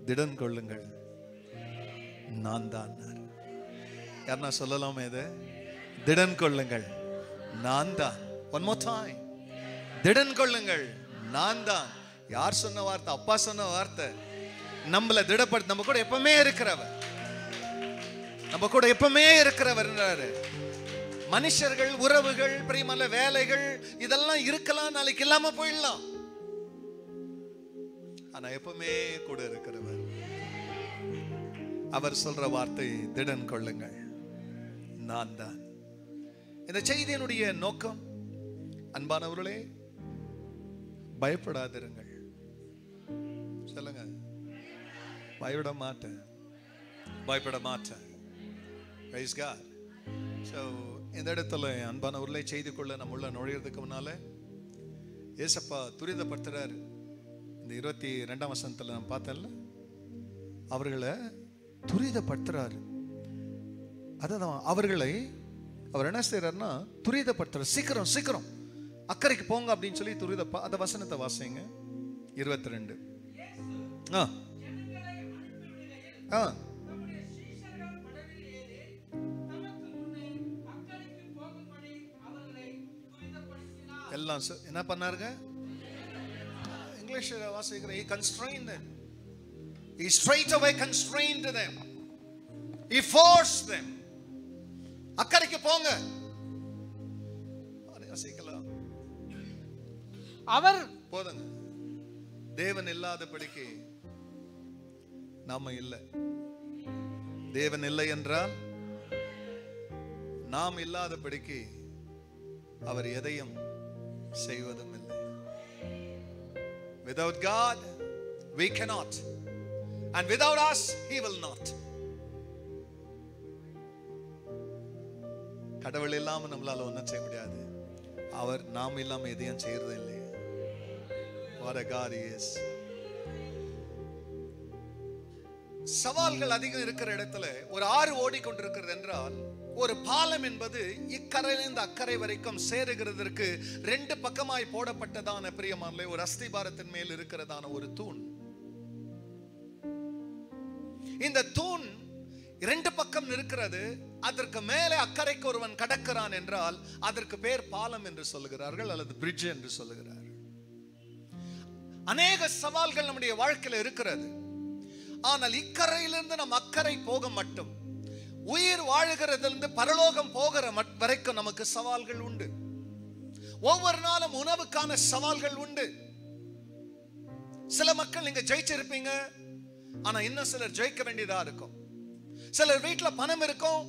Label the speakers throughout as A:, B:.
A: திடன் கொள்ளுங்கள், நான் தான். யாருன்னா சொல்லலாமே இது? திடன் கொள்ளுங்கள், நான் தான். ஒன் மோர் டைம், திடன் கொள்ளுங்கள், நான் தான். யார் சொன்ன வார்த்தை? அப்பா சொன்ன வார்த்தை. நம்மள திடப்படுத்த, நம்ம கூட எப்பவுமே இருக்கிறவர், நம்ம கூட எப்பவுமே இருக்கிறவர். மனுஷர்கள், உறவுகள், பிரியமல்ல வேலைகள் இதெல்லாம் இருக்கலாம், நாளைக்கு இல்லாம போயிடலாம். ஆனா எப்பவுமே கூட இருக்கிறவர். அவர் சொல்ற வார்த்தை திடன் கொள்ளுங்கள், நான் தான். இந்த செய்தியினுடைய நோக்கம், அன்பானவர்களே, பயப்படாதிருங்கள். சொல்லுங்க, பயப்பட மாட்டேன், பயப்பட மாட்டேன். Praise God. So இந்த இடத்துல அன்பானவர்களே, செய்திக்குள்ள நம்ம உள்ள நுழையிறதுக்கு முன்னால ஏசப்பா துரிதப்படுத்துறாரு. இந்த 22ஆம் வசனத்துல நான் பார்த்தேன்ல, அவர்களை துரிதப்படுத்துறாரு. அதான் அவர்களை அவர் என்ன செய்யறாருன்னா துரிதப்படுத்துறாரு. சீக்கிரம் சீக்கிரம் அக்கறைக்கு போங்க அப்படின்னு சொல்லி அந்த வசனத்தை வாசிங்க. 22. எல்லாம் என்ன பண்ணாருங்க? இங்கிலீஷ் வாசிக்கிற, he constrained them, he straight away constrained them, he forced them. அக்கறைக்கு போங்க. வாசிக்கலாம். அவர் போதுங்க. தேவன் இல்லாதபடிக்கு நாம இல்லை. தேவன் இல்லை என்றால் நாம் இல்லாதபடிக்கு அவர் எதையும் செய்வதும் இல்லை. Without God we cannot, and without us he will not. கடவுள் இல்லாம நம்மளால ஒன்றும் செய்ய முடியாது. அவர் நாம் இல்லாம எதையும் செய்யறது இல்லை. What a God he is. சவால்கள் அதிகம் இருக்கிற இடத்துல ஒரு ஆறு ஓடிக்கொண்டிருக்கிறது என்றால், ஒரு பாலம் என்பது இக்கரையிலிருந்து அக்கறை வரைக்கும் சேருகிறதற்கு ரெண்டு பக்கமாய் போடப்பட்டதான பிரியமானே ஒரு அஸ்திபாரத்தின் மேல் இருக்கிறதான ஒரு தூண். இந்த தூண் இரண்டு பக்கம் இருக்கிறது. அதற்கு மேலே அக்கறைக்கு ஒருவன் கடக்கிறான் என்றால் அதற்கு பேர் பாலம் என்று சொல்லுகிறார்கள், அல்லது பிரிட்ஜ் என்று சொல்லுகிறார்கள். அநேக சவால்கள் நம்முடைய வாழ்க்கையில் இருக்கிறது. ஆனால் இக்கரையிலிருந்து நம் அக்கறை போக மட்டும், உயிர் வாழுகிறதிலிருந்து பரலோகம் போகிற வரைக்கும் நமக்கு சவால்கள் உண்டு. ஒவ்வொரு நாளும் உணவுக்கான சவால்கள் உண்டு. சில மக்கள் நீங்க ஜெயிச்சிருப்பீங்க, ஆனா இன்னும் சிலர் ஜெயிக்க வேண்டியதா இருக்கும். சிலர் வீட்டுல பணம் இருக்கும்,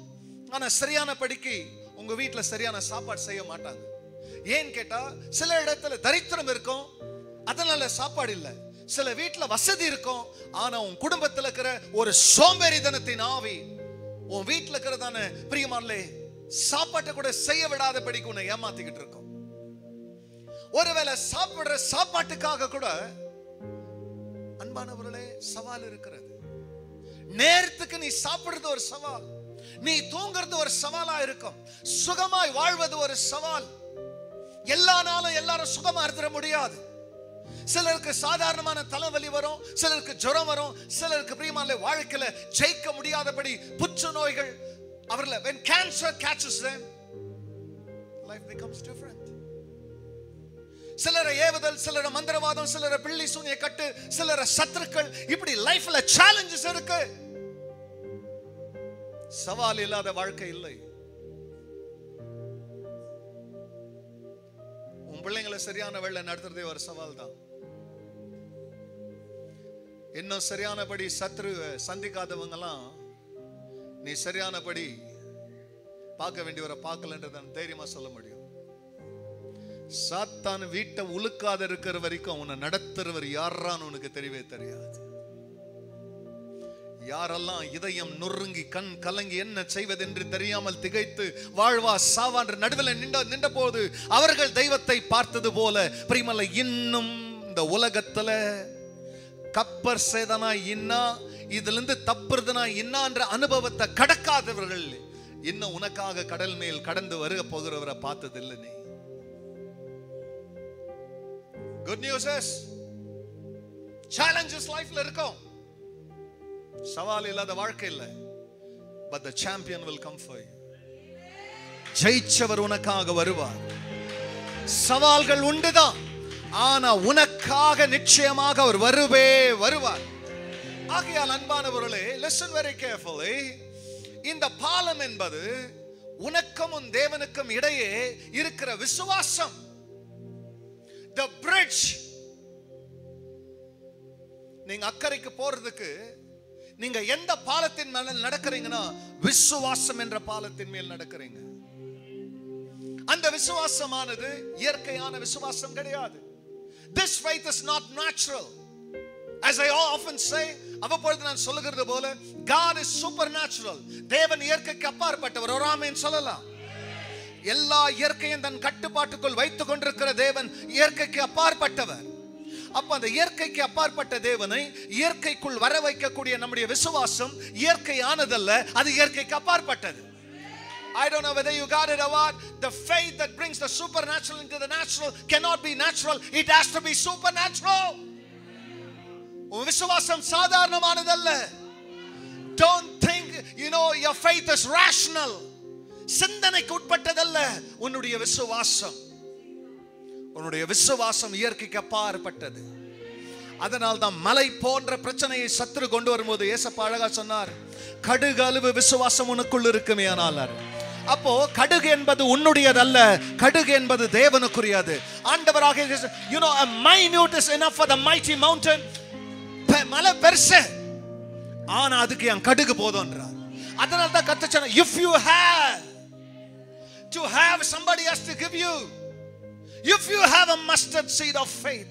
A: ஆனா சரியான படிக்கு உங்க வீட்டுல சரியான சாப்பாடு செய்ய மாட்டாங்க. ஏன் கேட்டா, சில இடத்துல தரித்திரம் இருக்கும், அதனால சாப்பாடு இல்லை. சில வீட்டுல வசதி இருக்கும், ஆனா உன் குடும்பத்தில் இருக்கிற ஒரு சோம்பேறித்தனத்தின் ஆவி உன் வீட்டுல இருக்கிறதான பிரியமானே சாப்பாட்டை கூட செய்ய விடாத படிக்கு உன்னை ஏமாத்திக்கிட்டு இருக்கும். ஒருவேளை சாப்பிடுற சாப்பாட்டுக்காக கூட அன்பானவர்களே சவால் இருக்கிறது. நேரத்துக்கு நீ சாப்பிடுறது ஒரு சவால், நீ தூங்குறது ஒரு சவாலா இருக்கும், சுகமாய் வாழ்வது ஒரு சவால். எல்லா நாளும் எல்லாரும் சுகமா இருந்துட முடியாது. சிலருக்கு சாதாரணமான தலைவலி வரும், சிலருக்கு ஜுரம் வரும், சிலருக்கு பிரியமான வாழ்க்கையில ஜெயிக்க முடியாதபடி புற்று நோய்கள் அவர்களை, when cancer catches them, life becomes different. சிலரை ஏவுதல், சிலரை மந்திரவாதம், சிலரை பிள்ளி சூனிய கட்டு, சிலரை சத்துருக்கள், இப்படி லைஃப்ல சேலஞ்சஸ் இருக்கு. சவால் இல்லாத வாழ்க்கை இல்லை. உன் பிள்ளைங்களை சரியான வழியில நடத்துறதே ஒரு சவால் தான். இன்னும் சரியானபடி சத்ரு சந்திக்காதவங்க எல்லாம் நீ சரியானபடி பார்க்க வேண்டியவரை பார்க்கலன்றத தைரியமா சொல்ல முடியும். சாத்தான் வீட்டை உழுக்காத இருக்கிற வரைக்கும் உன்னை நடத்துறவர் யாரான்னு உனக்கு தெரியவே தெரியாது. யாரெல்லாம் இதயம் நொறுங்கி கண் கலங்கி என்ன செய்வதென்று தெரியாமல் திகைத்து வாழ்வா சாவான்ற நடுவில் நின்ற போது அவர்கள் தெய்வத்தை பார்த்தது போல பிரியமல்ல, இன்னும் இந்த உலகத்துல கப்பர் சேதனா இன்னா, இதுல இருந்து தப்புறதுனா இன்னான்ற அனுபவத்தை கடக்காதவர்கள் இன்னும் உனக்காக கடல் மேல் கடந்து வருக போகிறவரை பார்த்ததில்லை நீ. குட் நியூஸ், challenges லைஃப்ல இருக்கும். சவால் இல்லாத வாழ்க்கை இல்லை. But the champion will come for you. ஜெயிச்சவர் உனக்காக வருவார். சவால்கள் உண்டுதான், ஆனா உனக்காக நிச்சயமாக அவர் வருவார். ஆகையால் அன்பானவர்களே, listen very carefully. இந்த பாலம் என்பது உனக்கும் உன் தேவனுக்கும் இடையே இருக்கிற விசுவாசம். The bridge. நீங்க அக்கறைக்கு போறதுக்கு நீங்க எந்த பாலத்தின் மேல நடக்கிறீங்கன்னா விசுவாசம் என்ற பாலத்தின் மேல் நடக்கிறீங்க. அந்த விசுவாசமானது இயற்கையான விசுவாசம் கிடையாது. This faith is not natural. As I often say, அவ்வப்பொழுது நான் சொல்லுகிறது போல, God is supernatural. தேவன் இயற்கைக்கு அப்பாற்பட்டவர். ஒரு ஆமென் சொல்லலாம். எல்லா இயற்கையும் தன் கட்டுப்பாட்டுக்குள் வைத்துக் கொண்டிருக்கிற தேவன் இயற்கைக்கு அப்பாற்பட்டவர். அப்ப அந்த இயற்கைக்கு அப்பாற்பட்ட தேவனை இயற்கைக்குள் வர வைக்கக்கூடிய நம்முடைய விசுவாசம் இயற்கையானதல்ல, அது இயற்கைக்கு அப்பாற்பட்டது. I don't know whether you got it or what. The faith that brings the supernatural into the natural cannot be natural. It has to be supernatural. விசுவாசம் சாதாரணமானதல்ல. Don't think, your faith is rational. சிந்தனைக்கு உட்பட்டதல்ல உன்னுடைய விசுவாசம். உன்னுடைய விசுவாசம் இயற்கைக்கு அப்பாற்பட்டது. அதனால் தான் மலை போன்ற பிரச்சனையை சத்துரு கொண்டு வரும்போது ஏசப்பா அழகா சொன்னார், கடுகு அளவு விசுவாசம் உனக்குள் இருக்குமே ஆனார். அப்போ கடுகு என்பது உன்னுடையதல்ல, கடுகு என்பது தேவனுக்குரியது. ஆண்டவராக a minute is enough for the mighty mountain. மலை பெருசு, ஆனா அதுக்கு என் கடுகு போதும்ன்றார். அதனால தான் கர்த்தர் சொன்னார், if you have to have, somebody has to give you. If you have a mustard seed of faith,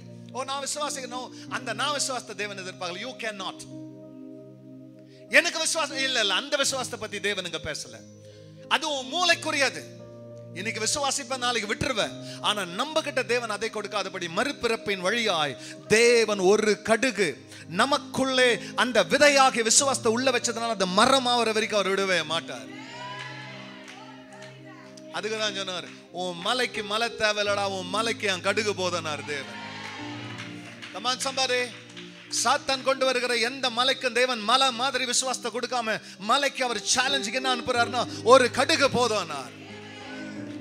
A: நான் விசுவாசிக்கணும், அந்த நான் விசுவாசத்தை தேவன் எதிர்பார்க்கல. You cannot. எனக்கு விசுவாசம் இல்ல, அந்த விசுவாசத்தை பத்தி தேவன் இங்க பேசல. அது உன் மூளைக்குரியது. இன்னைக்கு விசுவாசிப்ப நாளைக்கு விட்டுருவேன். ஆனா நம்ம கிட்ட தேவன் அதை கொடுக்காதபடி மறுபிறப்பின் வழியாய் தேவன் ஒரு கடுகு நமக்குள்ளே அந்த விதையாகிய விசுவாசத்தை உள்ள வச்சதுனால அந்த மரம் ஆவற வரைக்கும் அவர் விடவே மாட்டார். அதுக்குதான் சொன்னார், உன் மலைக்கு மலை தேவையில்லடா, உன் மலைக்கு என் கடுகு போதனார் தேவன். Come on somebody. சாத்தான் கொண்டு வருகிற எந்த மலைக்கும் தேவன் மலை மாதிரி விசுவாசத்தை கொடுக்காம மலைக்கு அவர் சேலஞ்சுக்கு என்ன அனுப்புறாருன்னா ஒரு கடுகு போதனார்.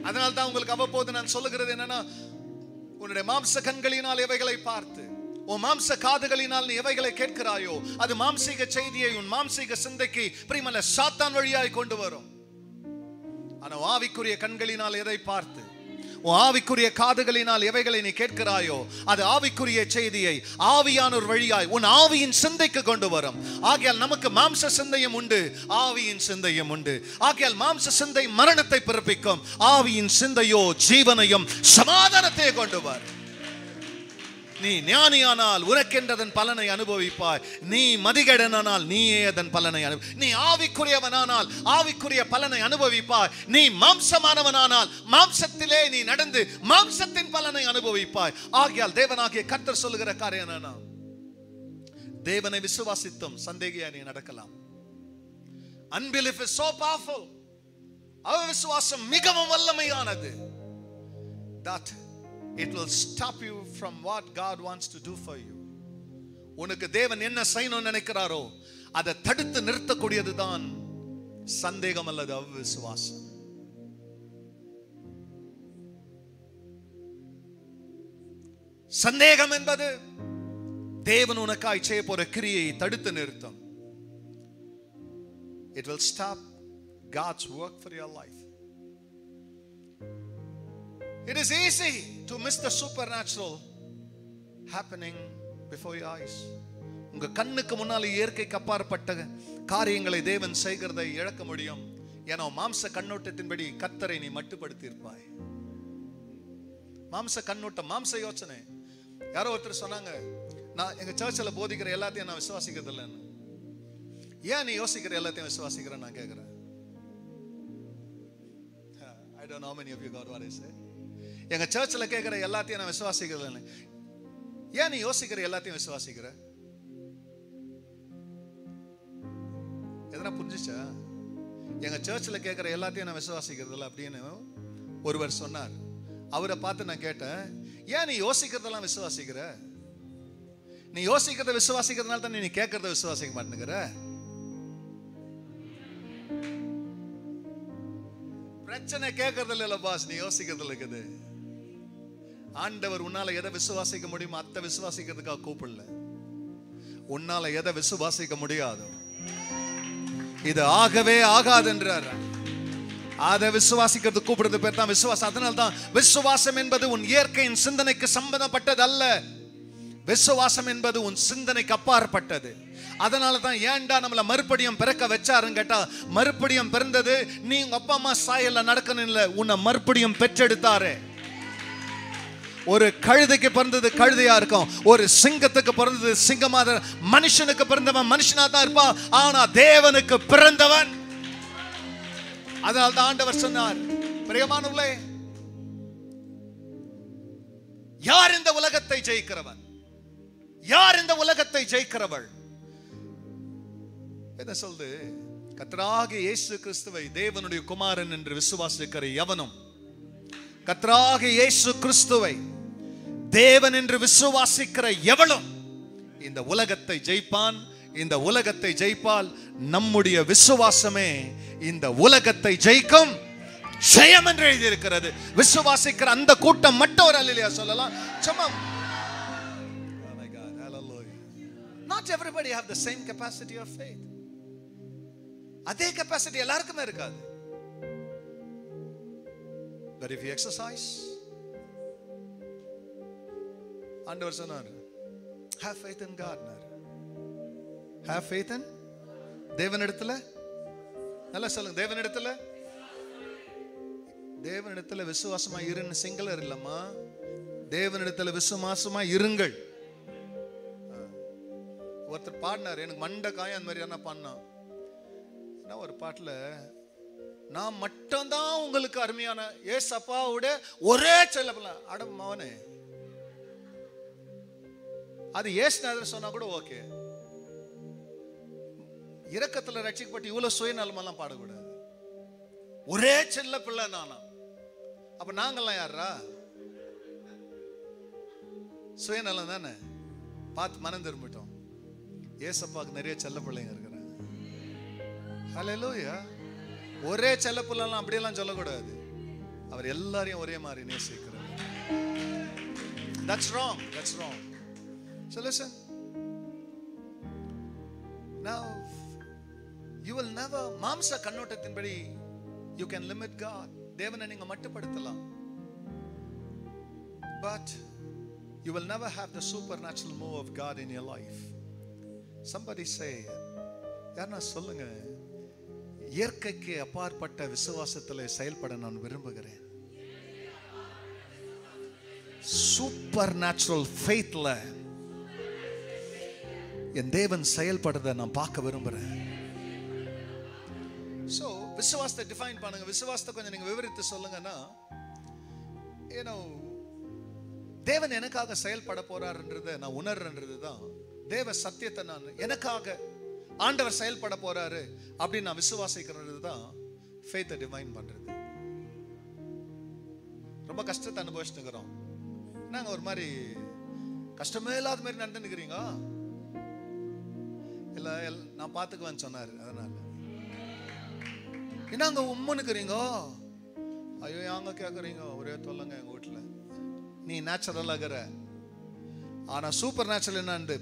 A: அதனால தான் உங்களுக்கு அவ்வப்போது நான் சொல்லுகிறது என்னன்னா, உன்னுடைய மாம்ச கண்களினால் எவைகளை பார்த்து உன் மாம்ச காதுகளினால் நீ எவைகளை கேட்கிறாயோ அது மாம்சீக செய்தியை உன் மாம்சீக சிந்தைக்கு பிரியமான சாத்தான் வழியாய் கொண்டு வரும். ஆனா ஆவிக்குரிய கண்களினால் எதை பார்த்து உன் ஆவிக்குரிய காதுகளினால் எவைகளை நீ கேட்கிறாயோ அது ஆவிக்குரிய செய்தியை ஆவியானோர் வழியாய் உன் ஆவியின் சிந்தைக்கு கொண்டு வரும். ஆகையால் நமக்கு மாம்ச சிந்தையும் உண்டு, ஆவியின் சிந்தையும் உண்டு. ஆகையால் மாம்ச சிந்தை மரணத்தை பிறப்பிக்கும், ஆவியின் சிந்தையோ ஜீவனையும் சமாதானத்தை கொண்டு வரும். நீ ஞானியானால் உனக்கென்றதன் பலனை அனுபவிப்பாய், நீ மதிகேடனானால் நீயே அதன் பலனை நீ ஆவிக்குரியவனானால் ஆவிக்குரிய பலனை அனுபவிப்பாய், நீ மாம்சமானவனானால் மாம்சத்திலே நீ நடந்து மாம்சத்தின் பலனை அனுபவிப்பாய். ஆகையால் தேவனாகிய கர்த்தர் சொல்லுகிற காரியம் என்னன்னா, தேவனை விசுவாசித்தும் சந்தேகியா நீ நடக்கலாம். Unbelief is so powerful. அவிசுவாசம் மிகவும் வல்லமையானது. That it will stop you from what God wants to do for you. உனக்கு தேவன் என்ன செய்யணும்னு நினைக்கிறாரோ அதை தடுத்து நிறுத்தக்கூடியதுதான் சந்தேகம் அல்லது அவிசுவாசம். சந்தேகம் என்பது தேவன் உனக்காய் செய்ய போற கிரியை தடுத்து நிறுத்தும். It will stop God's work for your life. It is easy to miss the supernatural happening before your eyes. உங்க கண்ணுக்கு முன்னால இயற்கைக்கு அப்பாற்பட்ட காரியங்களை தேவன் செய்கிறதை இழக்க முடியும். ஏன்னா மாம்ச கண்ணோட்டத்தின்படி கர்த்தரை நீ மட்டுப்படுத்தி இருப்பாய். மாம்ச கண்ணோட்டம், மாம்ச யோசனை. யாரோ ஒருத்தர் சொன்னாங்க, நான் எங்க சர்ச்சில் போதிக்கிற எல்லாத்தையும் நான் விசுவாசிக்கிறது இல்லைன்னு. ஏன் நீ யோசிக்கிற எல்லாத்தையும் விசுவாசிக்கிறேன் நான் கேட்கிறேன். I don't know how many of you got what I say. எங்க சர்ச்சில் கேட்கிற எல்லாத்தையும் நான் விசுவாசிக்கிறது. ஏன் நீ யோசிக்கிற எல்லாத்தையும் விசுவாசிக்கிற? எதனா புரிஞ்சுச்சா? எங்க சர்ச்சில் கேட்கிற எல்லாத்தையும் நான் விசுவாசிக்கிறது இல்லை அப்படின்னு ஒருவர் சொன்னார். அவரை பார்த்து நான் கேட்டேன், ஏன் நீ யோசிக்கிறதெல்லாம் விசுவாசிக்கிற? நீ யோசிக்கிறத விசுவாசிக்கிறதுனால தான் நீ கேட்கறத விசுவாசிக்க மாட்டேங்கிற. பிரச்சனை கேட்கறது இல்ல பாஸ், நீ யோசிக்கிறது இருக்குது. ஆண்டவர் உன்னால எதை விசுவாசிக்க முடியுமோ அத்தை விசுவாசிக்கிறதுக்காக கூப்பிடல. உன்னால எதை விசுவாசிக்க முடியாதோ இது ஆகவே ஆகாது என்றார். அதை விசுவாசிக்கிறது கூப்பிடுறது பேர் தான் விசுவாசம். அதனால தான் விசுவாசம் என்பது உன் இயற்கையின் சிந்தனைக்கு சம்பந்தப்பட்டது அல்ல. விசுவாசம் என்பது உன் சிந்தனைக்கு அப்பாற்பட்டது. அதனால தான் ஏன்டா நம்மள மறுபடியும் பிறக்க வச்சாருன்னு கேட்டா, மறுபடியும் பிறந்தது நீ உங்க அப்பா அம்மா சாயல்ல நடக்கணும் இல்ல, உன்னை மறுபடியும் பெற்றெடுத்தாரு. ஒரு கழுதைக்கு பிறந்தது கழுதையா இருக்கும், ஒரு சிங்கத்துக்கு பிறந்தது சிங்கமா, மனுஷனுக்கு பிறந்தவன் மனுஷனா தான் இருப்பான், ஆனா தேவனுக்கு பிறந்தவன். அதனால தான் ஆண்டவர் சொன்னார், பிரியமானவர்களே, யார் இந்த உலகத்தை ஜெயிக்கிறவன், யார் இந்த உலகத்தை ஜெயிக்கிறவள்? என்ன சொல்லுது? கர்த்தராகிய இயேசு கிறிஸ்துவை தேவனுடைய குமாரன் என்று விசுவாசிக்கிற எவனும், கர்த்தராகிய இயேசு கிறிஸ்துவை தேவன் என்று விசுவாசிக்கிற எவளும் இந்த உலகத்தை ஜெயிப்பான், இந்த உலகத்தை ஜெயிப்பால். நம்முடைய விசுவாசமே இந்த உலகத்தை ஜெயிக்கும் ஜெயம் என்று எழுதியிருக்கிறது. விசுவாசிக்கிற அந்த கூட்டம் மட்டும் ஒரு அல்லேலூயா சொல்லலாம். சும்மா not everybody have the same capacity of faith. அதே capacity எல்லாருக்குமே இருக்காது. But if you exercise, ஆண்டவர் சொன்னார், have faith in God. have faith in தேவனிடத்துல. நல்லா சொல்லுங்க, தேவனிடத்துல. தேவனிடத்துல விசுவாசமா இருன்னு சிங்குலர் இல்லம்மா, தேவனிடத்துல விசுவாசமா இருங்கள். ஒருத்தர் பாடினார், எனக்கு மண்ட காயம் அந்த மாதிரி என்ன பாடினான். ஒரு பாட்டுல, நான் மட்டும்தான் உங்களுக்கு அருமையான ஏசப்பாவுடைய ஒரே செல்ல அடம் மவனே, அது ஏசுநாதர் சொன்னா கூட ஓகே. இரக்கத்துல ரட்சிக்கப்பட்டு இவ்வளவு சுயநலமெல்லாம் பாடக்கூடாது. ஒரே செல்ல பிள்ளை நானா, அப்ப நாங்கெல்லாம் யாரா? சுயநலம் தானே. பார்த்து மனம் திரும்பிட்டோம். ஏசப்பாவுக்கு நிறைய செல்ல பிள்ளைங்க இருக்கிறாங்க. ஹல்லேலூயா. ஒரே செல்ல பிள்ளைலாம் அப்படியெல்லாம் சொல்லக்கூடாது. அவர் எல்லாரையும் ஒரே மாதிரி நேசிக்கிறார். That's wrong. That's wrong. So listen. Now you will never, மாம்ச கண்ணோட்டத்தின்படி you can limit God. தேவனை நீங்க மட்டுப்படுத்தலாம். But you will never have the supernatural move of God in your life. Somebody say, யாரா சொல்லுங்க, இயற்கைக்கு அப்பாற்பட்ட விசுவாசத்தில் செயல்பட நான் விரும்புகிறேன். சூப்பர் நேச்சுரல் ஃபெய்த்ல என் தேவன் செயல்படுறதை நான் பார்க்க விரும்புறேன். சோ விசுவாசத்தை டிஃபைன் பண்ணுங்க. விசுவாசத்தை கொஞ்சம் நீங்க விவரித்து சொல்லுங்கன்னா, தேவன் எனக்காக செயல்பட போறாருன்றதை நான் உணர்றேன்றது தான் தேவ சத்தியத்தை. நான் எனக்காக ஆண்டவர் செயல்பட போறாரு அப்படின்னு நான் விசுவாசிக்கிறது தான் ஃபெய்த்தை டிஃபைன் பண்றது. ரொம்ப கஷ்டத்தை அனுபவிச்சுக்கிறோம். நாங்க ஒரு மாதிரி கஷ்டமே இல்லாத மாதிரி நடந்துக்கிறீங்க. இல்ல நான் பாத்துக்குவேன்னு சொன்னாரு. அதனால என்னங்க உம்முன்னுக்குறீங்க? ஐயோ அங்க கேக்குறீங்க, ஒரே தொல்லைங்க எங்க வீட்டுல. நீ நேச்சுரல் ஆகிற, ஆனா சூப்பர் நேச்சுரல் என்னன்னு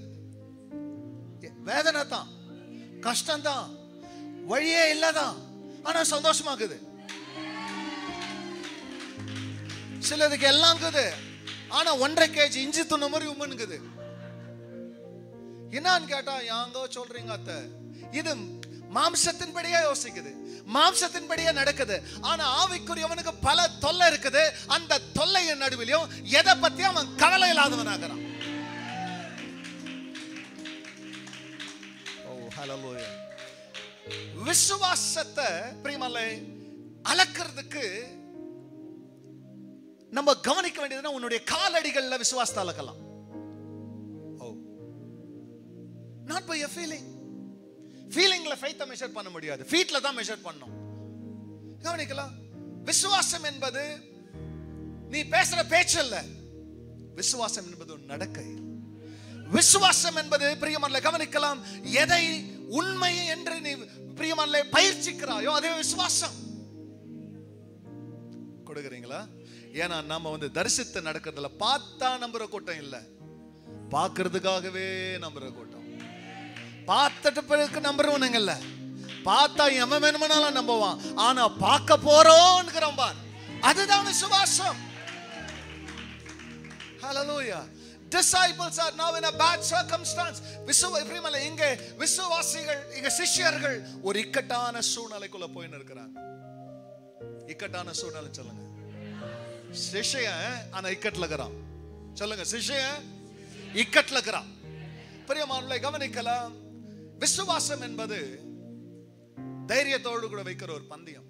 A: வேதனை தான், கஷ்டம் தான், வழியே இல்லதான், ஆனா சந்தோஷமாக்குது. சிலதுக்கு எல்லாம் இருக்குது, ஆனா 1.5 kg இஞ்சி துண்ண மாதிரி உம்முன்னுக்குது. என்னன்னு கேட்டா, யாங்க சொல்றீங்க அத்தை, இது மாம்சத்தின்படியே யோசிக்குது, மாம்சத்தின்படியே நடக்குது. ஆனா ஆவிக்குரியவனுக்கு பல தொல்லை இருக்குது. அந்த தொல்லையின் நடுவிலும் எதை பத்தி அவன் கவலை இல்லாதவனாகிறான். ஹல்லேலூயா. விசுவாசத்தை பிரியமானவர்களே அளக்கிறதுக்கு நம்ம கவனிக்க வேண்டியதுன்னா, உன்னுடைய காலடிகள்ல விசுவாசத்தை அளக்கலாம். Not by a feeling. ஃபீலிங்ல ஃபெய்த்தை மெஷர் பண்ண முடியாது, ஃபீட்ல தான் மெஷர் பண்ணணும். கவனிக்கலாம். விசுவாசம் என்பது நீ பேசுற பேச்சு இல்ல, விசுவாசம் என்பது ஒரு நடக்கை. விசுவாசம் என்பது பிரியமானவர்களே கவனிக்கலாம், எதை உண்மை என்று நீ பிரியமானவர்களே பயிற்சிக்கிறாயோ அதுவே விசுவாசம். கொடுக்குறீங்களா? ஏன்னா நம்ம வந்து தரிசித்து நடக்கிறதுல பார்த்தா நம்புற கூட்டம் இல்ல, பார்க்கறதுக்காகவே நம்புற கூட்டம். பார்த்துட்டு பிறகு நம்புறவனுங்க இல்ல, பார்த்தா எவன் வேணுமானாலும் நம்புவான். ஆனா பார்க்க போறோம்ங்கிறோம் பார், அதுதான் விசுவாசம். Hallelujah. Disciples are now in a bad circumstance. இங்கே விசுவாசிகள், இங்க சிஷ்யர்கள் ஒரு இக்கட்டான சூழ்நிலைக்குள்ள போயின்னு இருக்கிறாங்க. இக்கட்டான சூழ்நிலை சொல்லுங்க. சிஷ்யன் ஆனா இக்கட்ல இருக்கிறான். சொல்லுங்க, சிஷ்யன் இக்கட்ல இருக்கிறான். பிரியமானவர்களே கவனிக்கலாம். விசுவாசம் என்பது தைரியத்தோடு கூட வைக்கிற ஒரு பந்தயம்.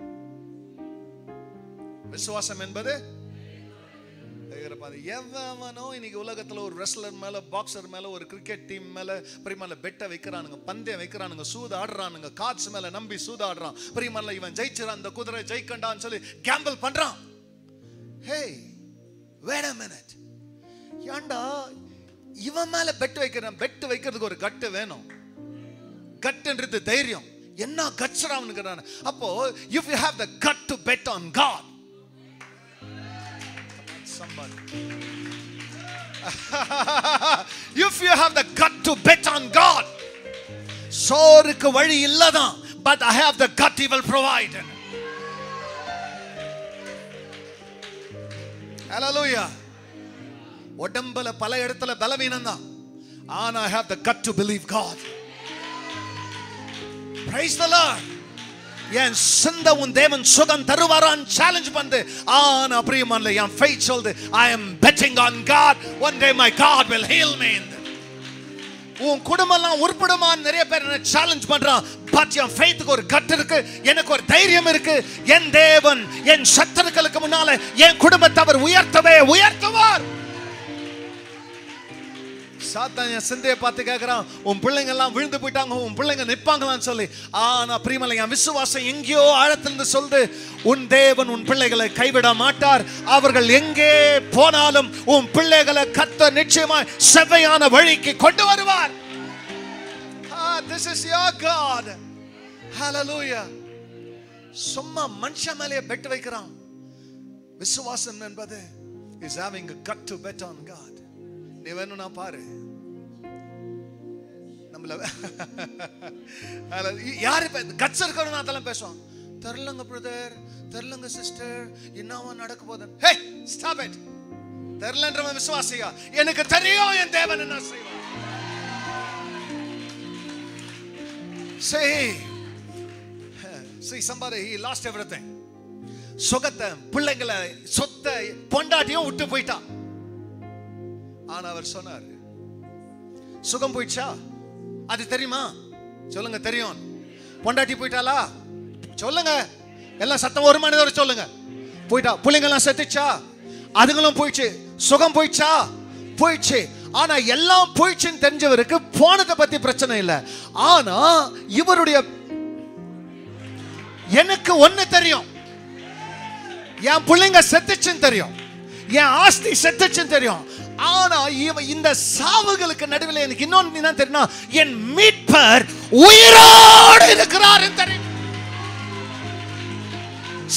A: விசுவாசம் என்பது எவனோ இன்னைக்கு உலகத்துல ஒரு ரெஸ்லர் மேல, பாக்ஸர் மேல, ஒரு கிரிக்கெட் டீம் மேல பிரியமான பெட்ட வைக்கிறானுங்க, பந்தயம் வைக்கிறானுங்க, சூதாடுறானுங்க, காட்ஸ் மேல நம்பி சூதாடுறான். பிரியமான இவன் ஜெயிச்சிரான், அந்த குதிரை ஜெயிக்கண்டான்னு சொல்லி கேம்பிள் பண்றான். ஹே wait a minute, ஏண்டா இவன் மேல பெட் வைக்கிறான்? பெட் வைக்கிறதுக்கு ஒரு கட்டு வேணும். கட்டுன்றது தைரியம். என்ன கட்சறான்னு. அப்போ if you have the gut to bet on God, somebody if you have the gut to bet on God, சோருக்கு வழி இல்லதான், but I have the gut, He will provide. Hallelujah. உடம்புல பல இடத்துல பலவீனம் தான், ஆனா I have the gut to believe God. Praise the Lord. என் சிந்த உன் தேவன் சுகம் தருவாரான் சேலஞ்ச் பண்ணு. ஆனா பிரியமானவர்களே என் faith சொல்லுது, I am betting on God, one day my God will heal me. உன் குடும்பம்லாம் உருப்படுமான்னு நிறைய பேர் என்ன சேலஞ்ச் பண்றான். பட் என் ஃபெய்த்துக்கு ஒரு கட் இருக்கு, எனக்கு ஒரு தைரியம் இருக்கு. என் தேவன் என் சத்துருக்களுக்கு முன்னால என் குடும்பத்தை அவர் உயர்த்தவே உயர்த்துவார். சாத்தான் என் சிந்தையை பார்த்து கேட்கிறான், உன் பிள்ளைங்க எல்லாம் விழுந்து போயிட்டாங்க, உன் பிள்ளைங்க நிற்பாங்களான்னு சொல்லி. ஆனா பிரியமானவர்களே என் விசுவாசம் எங்கேயோ ஆழத்திலிருந்து சொல்லுது, உன் தேவன் உன் பிள்ளைகளை கைவிட மாட்டார். அவர்கள் எங்கே போனாலும் உன் பிள்ளைகளை கர்த்தர் நிச்சயமாய் செவ்வையான வழிக்கு கொண்டு வருவார். This is your God. Hallelujah. சும்மா மனுஷன் மேலே பெட் வைக்கிறான். விசுவாசம் என்பது is having a gut to bet on God. நீ வேணும்னா பாரு, நம்மள யாரு கட்ஸ் இருக்கணும் அதெல்லாம் பேசுவான். தெரியலங்க பிரதர், தெரியலங்க சிஸ்டர், என்னவா நடக்க போகுது. Hey stop it. தெரியலன்றவன் விசுவாசியா? எனக்கு தெரியும் என் தேவன் என்ன செய்வார். See somebody, he lost everything. சுகத்தை, பிள்ளைங்களை, சொத்தை, பொண்டாட்டியும் விட்டு போயிட்டான். ஆனா அவர் சொன்னார், சுகம் போயிடுச்சா? அது தெரியுமா? சொல்லுங்க, தெரியும். பொண்டாட்டி போயிட்டாளா? சொல்லுங்க, எல்லாம் சத்தம் ஒரு மணி நேரம் சொல்லுங்க. போயிட்டா. பிள்ளைங்க எல்லாம் செத்துச்சா? அதுங்களும் போயிடுச்சு. சுகம் போயிடுச்சா? போயிடுச்சு. ஆனா எல்லாம் போயிடுச்சுன்னு தெரிஞ்சவருக்கு போனதை பத்தி பிரச்சனை இல்லை. ஆனா இவருடைய எனக்கு ஒண்ணு தெரியும், என் பிள்ளைங்க செத்துச்சுன்னு தெரியும், என் ஆஸ்தி செத்துச்சுன்னு தெரியும். ஆனா இந்த சாவுகளுக்கு நடுவில் எனக்கு இன்னொன்னு என்ன தெரியுமா? என் மீட்பர் உயிரோடு இருக்கிறார் தெரியும்.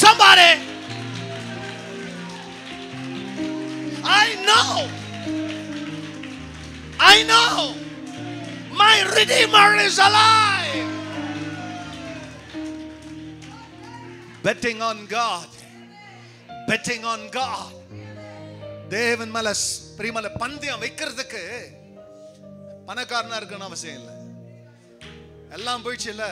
A: Somebody, I know my Redeemer is alive. Betting on God, betting on God. தேவன் மேல பிரியமான பந்தயம் வைக்கிறதுக்கு பணக்காரனா இருக்கணும் அவசியம் இல்லை. எல்லாம் போயிடுச்சு இல்ல.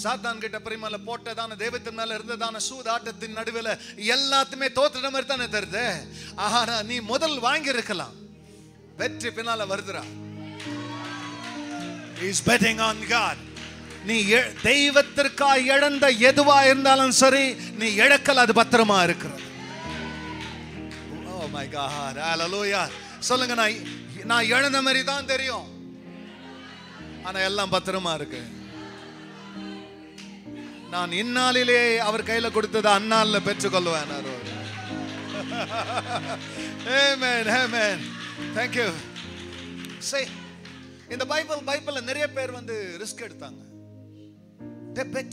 A: சாத்தான் கிட்ட பிரியமான போட்டதான தெய்வத்தின் மேல இருந்ததான சூதாட்டத்தின் நடுவில் எல்லாத்துமே தோத்துற மாதிரி தானே தருது. ஆனா நீ முதல் வாங்கி இருக்கலாம், வெற்றி பின்னால வருதுரா. He is betting on God. நீ தெய்வத்திற்காக இழந்த எதுவா இருந்தாலும் சரி, நீ இழக்கல, அது பத்திரமா இருக்கிறது. Oh my God, hallelujah. சொல்லுங்க, நான் இழந்த மாதிரி தான் தெரியும், ஆனா எல்லாம் பத்திரமா இருக்கு. நான் இந்நாளிலே அவர் கையில கொடுத்தது அந்நாளில் பெற்றுக்கொள்வேன். Amen, amen. Thank you. Say, இந்த பைபிள்ல நிறைய பேர் வந்து ரிஸ்க் எடுத்தாங்க. They bet,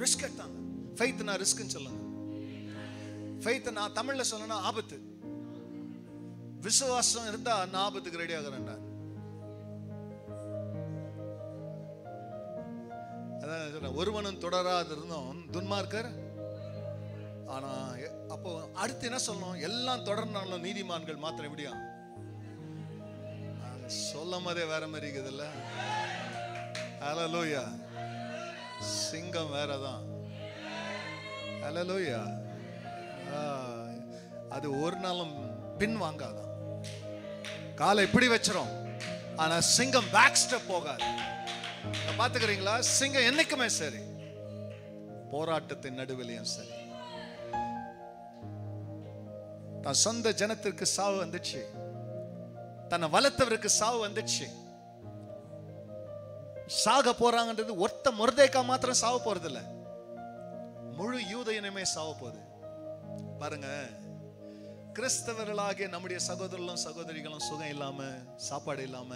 A: ரிஸ்க் எடுத்தாங்க. ஃபெய்த்னா ரிஸ்க்னு சொல்லுங்க. ஃபெய்த் நான் தமிழ்ல சொல்லணும் ஆபத்து. விசுவாசம் இருந்தா நான் ஆபத்துக்கு ரெடி ஆகிறேன்டா. அதான் சொல்றேன், ஒருவனும் தொடராது இருந்தோம் துன்மார்க்கர். ஆனா அப்போ அடுத்து என்ன சொல்லணும்? எல்லாம் தொடர்ந்தாலும் நீதிமான்கள் மாத்திரம் எப்படியா? சொல்லும் போதே வேற மாதிரி இருக்குதுல்ல. ஹல்லேலூயா. சிங்கம் வேறதான். ஹல்லேலூயா. அது ஒரு நாளும் பின் வாங்காதான். காலை இப்படி வச்சிரும், ஆனா சிங்கம் பேக் ஸ்டெப் போகாது. பாத்துக்கிறீங்களா? சிங்கம் என்னைக்குமே சரி, போராட்டத்தின் நடுவிலையும் சரி. தன் சொந்த ஜனத்திற்கு சாவு வந்துச்சு, தன்னை வளர்த்தவருக்கு சாவு வந்துச்சு. சாக போறாங்கன்றது ஒருத்த மொர்தேக்கா மாத்திரம் சாவ போறது இல்ல, முழு யூத இனமே சாவ போகுது. பாருங்க, கிறிஸ்தவர்களாகிய நம்முடைய சகோதரர்களும் சகோதரிகளும் சுகம் இல்லாம, சாப்பாடு இல்லாம,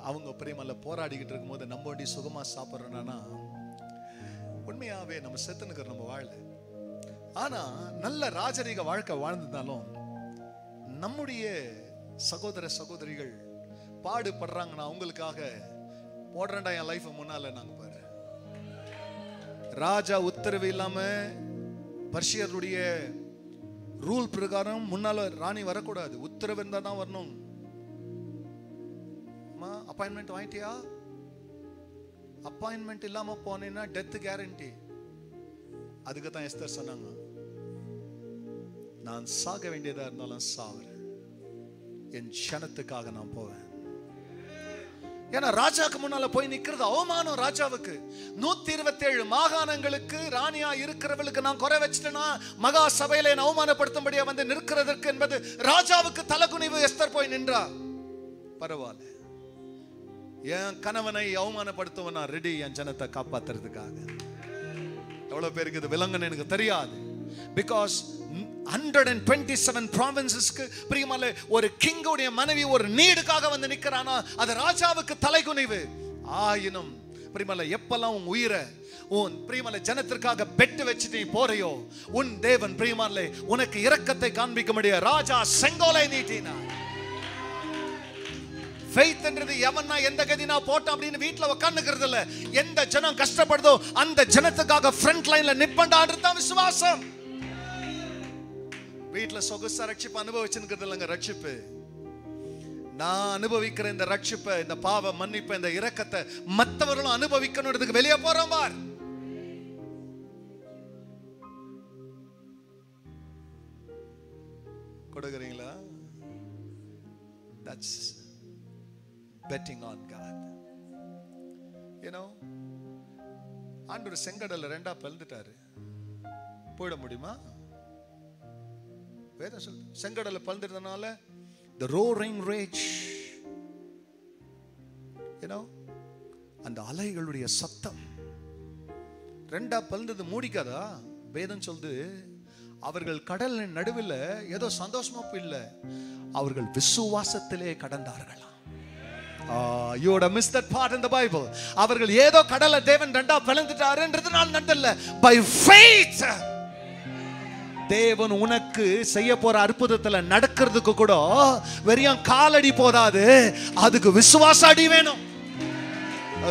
A: அவங்க பிரியமல்ல போராடிக்கிட்டு இருக்கும் போது நம்ம வண்டி சுகமா சாப்பிட்றோம்னா உண்மையாவே நம்ம செத்துனுக்கிற நம்ம வாழல. ஆனா நல்ல ராஜரீக வாழ்க்கை வாழ்ந்திருந்தாலும் நம்முடைய சகோதர சகோதரிகள் பாடுபடுறாங்கன்னா அவங்களுக்காக போடுறேன்டா என் லைஃப் முன்னால. நாங்க பாரு, ராஜா உத்தரவு இல்லாம பர்ஷியருடைய ரூல் பிரகாரம் முன்னால ராணி வரக்கூடாது, உத்தரவு இருந்தா தான் வரணும். அப்பாயின்மெண்ட் வாங்கிட்டியா? அப்பாயின்மெண்ட் இல்லாம போனேன்னா டெத் கேரண்டி. அதுக்கு தான் எஸ்தர் சொன்னாங்க, நான் சாக வேண்டியதா இருந்தாலும் சாவுறேன், என் ஜனத்துக்காக நான் போவேன். ஏன்னா ராஜாக்கு முன்னால போய் நிக்கிறது அவமானம். ராஜாவுக்கு 127 மாகாணங்களுக்கு ராணியா இருக்கிறவளுக்கு நான் குறை வச்சிட்டேன்னா மகா சபையில அவமானப்படுத்தும்படியா வந்து நிற்கிறதற்கு என்பது ராஜாவுக்கு தலகுனிவு. எஸ்தர் போய் நின்றா, பரவாயில்ல, என் கணவனை அவமானப்படுத்துவனா ரெடி, என் ஜனத்தை காப்பாத்துறதுக்காக. எவ்வளவு பேருக்கு இது விலங்குன்னு எனக்கு தெரியாது. பிகாஸ் 127 ப்ராவின்சஸ்க்கு பிரியமால ஒரு கிங்கோடைய மனைவி ஒரு நீடுக்காக வந்து நிக்கிறானா அது ராஜாவுக்கு தலைகுனிவு. ஆயினும் பிரியமால எப்பெல்லாம் உன் உயிரை உன் பிரியமால ஜனத்திற்காக பெட்டு வச்சுட்டு போறையோ உன் தேவன் பிரியமால உனக்கு இரக்கத்தை காண்பிக்க முடியாது. ராஜா செங்கோலை நீட்டினார். ஃபெய்த் என்றது எவனா எந்த கதினா போட்டான் அப்படின்னு வீட்டுல உட்கார்ந்துக்கிறது இல்ல. எந்த ஜனம் கஷ்டப்படுதோ அந்த ஜனத்துக்காக ஃப்ரண்ட் லைன்ல நிப்பண்டான்றது தான் விசுவாசம். வீட்டுல சொகுசா ரட்சிப்பு அனுபவிச்சுக்கிறது இல்லைங்க. ரட்சிப்பு நான் அனுபவிக்கிற இந்த ரட்சிப்பை, இந்த பாவ மன்னிப்பை, இந்த இரக்கத்தை மற்றவர்களும் அனுபவிக்கணும்ன்றதுக்கு வெளியே போறோம் பார். கொடுக்குறீங்களா? That's betting on God. You know, ஆண்டவர் செங்கடல்ல ரெண்டா பிளந்துட்டாரு. போயிட முடியுமா? வேதம் சொல்லுது செங்கடல்ல பிளந்துட்டதுனால the roaring rage, you know, அந்த அலைகளுடைய சத்தம் ரெண்டா பிளந்தது மூடிக்காதா? வேதம் சொல்லுது அவர்கள் கடலின் நடுவில் ஏதோ சந்தோஷமா இல்லை, அவர்கள் விசுவாசத்திலே கடந்தார்களாம். You would have missed that part in the Bible. அவர்கள் ஏதோ கடலை தேவன் ரெண்டா பிளந்துட்டாருன்றதுனால நடந்தல்ல, by faith. தேவன் உனக்கு செய்ய போற அற்புதத்துல நடக்கிறதுக்கு கூட வெறும் காலடி போதாது, அதுக்கு விசுவாச அடி வேணும்.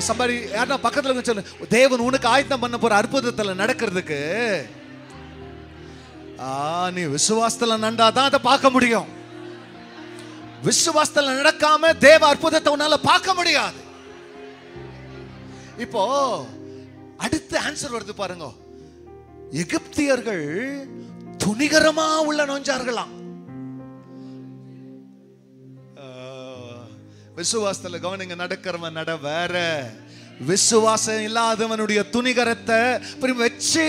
A: சம்பாரி யாரா பக்கத்துல சொல்லு, தேவன் உனக்கு ஆயத்தம் பண்ண போற அற்புதத்துல நடக்கிறதுக்கு நீ விசுவாசத்துல நண்டாதான் அதை பார்க்க முடியும். விசுவாசத்துல நடக்காம தேவ அற்புதத்தை உன்னால பார்க்க முடியாது. இப்போ அடுத்த ஆன்சர் வருது பாருங்க. எகிப்தியர்கள் துணிகரமா உள்ள நுழைஞ்சார்களாம். விசுவாசத்துல கவனிங்க, நடக்கிறவன் நட வேற, விசுவாசம் இல்லாதவனுடைய துணிகரத்தை வச்சு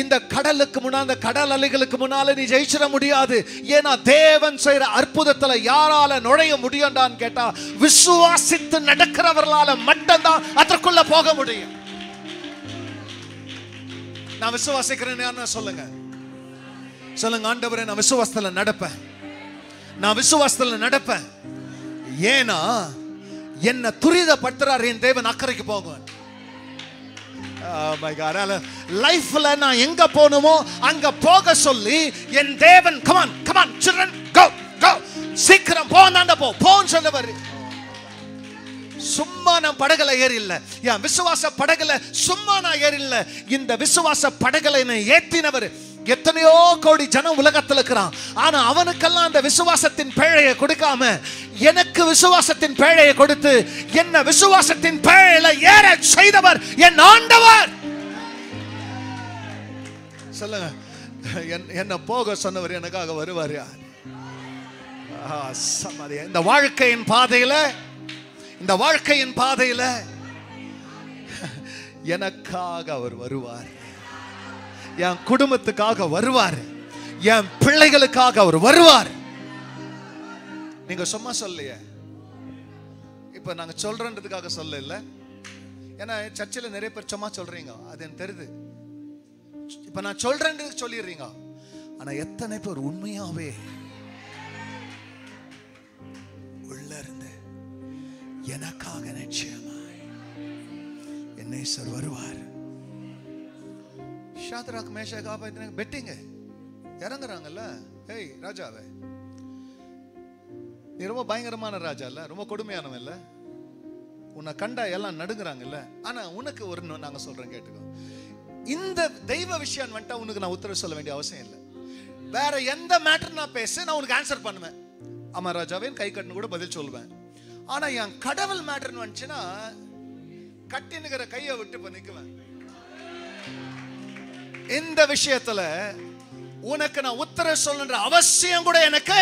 A: இந்த கடலுக்கு முன்னால, இந்த கடல் அலைகளுக்கு முன்னால நீ ஜெயிச்சிட முடியாது. ஏன்னா தேவன் செய்யற அற்புதத்துல யாரால நுழைய முடியும்டான்னு கேட்டா விசுவாசித்து நடக்கிறவர்களால மட்டும்தான் அதற்குள்ள போக முடியும். நான் விசுவாசிக்கிறேன்னு சொல்லுங்க, சொல்லுங்க, ஆண்டவரே நான் விசுவாசத்துல நடப்பேன், நான் விசுவாசத்துல நடப்பேன். ஏன்னா என்ன துரிதப்படுத்துறாரு என் தேவன், அக்கறைக்கு போங்க. my God. லைஃப்ல நான் எங்க போணுமோ அங்க போக சொல்லி என் தேவன் come on children go சீக்கிரம் போனாண்ட போன்னு சொல்லுவாரு. சும்மா நான் படகுல ஏறி இல்ல, என் விசுவாச படகுல சும்மா நான் ஏறி இல்ல. இந்த விசுவாச படகுல என்னை ஏத்தினவர். எத்தனையோ கோடி ஜனம் உலகத்தில் இருக்கிறான், ஆனா அவனுக்கெல்லாம் அந்த விசுவாசத்தின் பேழையை கொடுக்காம எனக்கு விசுவாசத்தின் பேழையை கொடுத்து என்ன விசுவாசத்தின் பேழையில ஏற செய்தவர் என் ஆண்டவர். சொல்லுங்க, என்ன போக சொன்னவர் எனக்காக வருவார். இந்த வாழ்க்கையின் பாதையில எனக்காக அவர் வருவார், என் குடும்பத்துக்காக வருவார், என் பிள்ளைகளுக்காக அவர் வருவார். நீங்க சும்மா சொல்லையே, இப்ப நாங்க சொல்றதுக்காக சொல்ல இல்ல. ஏன்னா சர்ச்சில் நிறைய பேர் சும்மா சொல்றீங்க, அது எனக்கு தெரியுது. இப்ப நான் சொல்றேன்னு சொல்லிடுறீங்க, ஆனா எத்தனை பேர் உண்மையாவே உள்ள இருந்து எனக்காக நிச்சயமாய் என்னை சார் வருவார். ஷாத்ராக் மேஷாக் ஆபேத்நேகோ பெட்டிங்க இறங்குறாங்கல்ல. ஏய் ராஜாவே, நீ ரொம்ப பயங்கரமான ராஜா இல்ல, ரொம்ப கொடுமையானவன் இல்ல, உன்னை கண்டா எல்லாம் நடுங்குறாங்கல்ல. ஆனா உனக்கு ஒரு நாங்க சொல்றேன் கேட்டுக்கோ, இந்த தெய்வ விஷயம் வந்துட்டா உனக்கு நான் உத்தரவு சொல்ல வேண்டிய அவசியம் இல்லை. வேற எந்த மேட்டர் நான் பேச நான் உனக்கு ஆன்சர் பண்ணுவேன். ஆமா ராஜாவே கை கட்டுன்னு கூட பதில் சொல்லுவேன். ஆனா என் கடவுள் மேட்டர் வந்துச்சுன்னா கட்டினுக்கிற கையை விட்டு நிக்குவேன். இந்த விஷயத்துல உனக்கு நான் உத்தரவு சொல்லுன்ற அவசியம் கூட எனக்கு.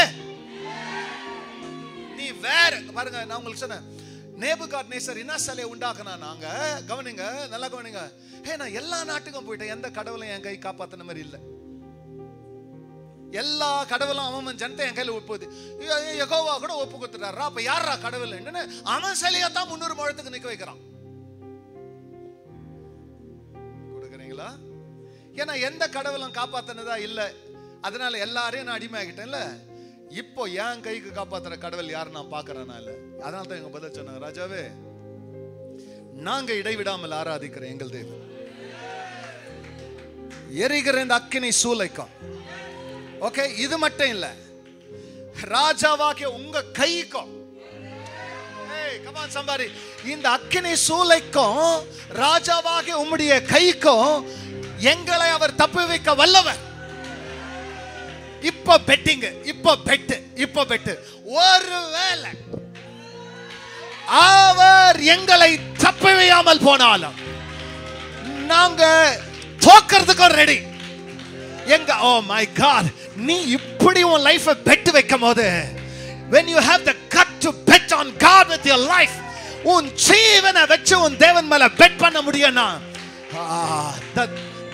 A: நீ வேற பாருங்க, நான் உங்களுக்கு சொன்னேன், நேபுகாத்நேசர் என்ன சிலையை உண்டாக்குனா, நாங்க கவனிங்க, நல்லா கவனிங்க. நான் எல்லா நாட்டுக்கும் போயிட்டேன், எந்த கடவுளையும் என் கை காப்பாத்தின மாதிரி இல்லை. எல்லா கடவுளும் அவன் ஜனத்தை என் கையில ஒப்புது. யெகோவா கூட ஒப்பு கொடுத்துட்டாரா, அப்ப யாரா கடவுள்? அவன் சிலையா தான் 300 முழத்துக்கு நிக்க வைக்கிறான். கொடுக்குறீங்களா? ஏன்னா எந்த கடவுளும் காப்பாத்தினதா இல்ல, அதனால எல்லாரையும் நான் அடிமையாகிட்டேன்ல. இப்போ என் கைக்கு காப்பாத்துற கடவுள் யாரு நான் பாக்குறேன்னா இல்ல. அதனால தான் எங்க பதில் சொன்னாங்க, ராஜாவே நாங்க இடைவிடாமல் ஆராதிக்கிற எங்கள் தேவன் எரிகிற இந்த அக்கினி சூளைக்கும். ஓகே, இது மட்டும் இல்ல, ராஜாவாகிய உங்க கைக்கும், சம்பாரி இந்த அக்கினி சூளைக்கும் ராஜாவாகிய உம்முடைய கைக்கும் எங்களை அவர் தப்புவிக்க வல்லவர். இப்போ பெட்டிங்க, இப்போ பெட்டு. ஒருவேளை அவர் எங்களை தப்புவியாமல் போனாலும் நாங்க தோக்கிறதுக்கும் ரெடி. எங்க ஓ மை காட், நீ இப்படி உன் லைஃப பெட் வைக்கும் போது, when you have the gut to bet on God with your life, உன் ஜீவனை வச்சு உன் தேவன் மேல பெட் பண்ண முடியும்னா,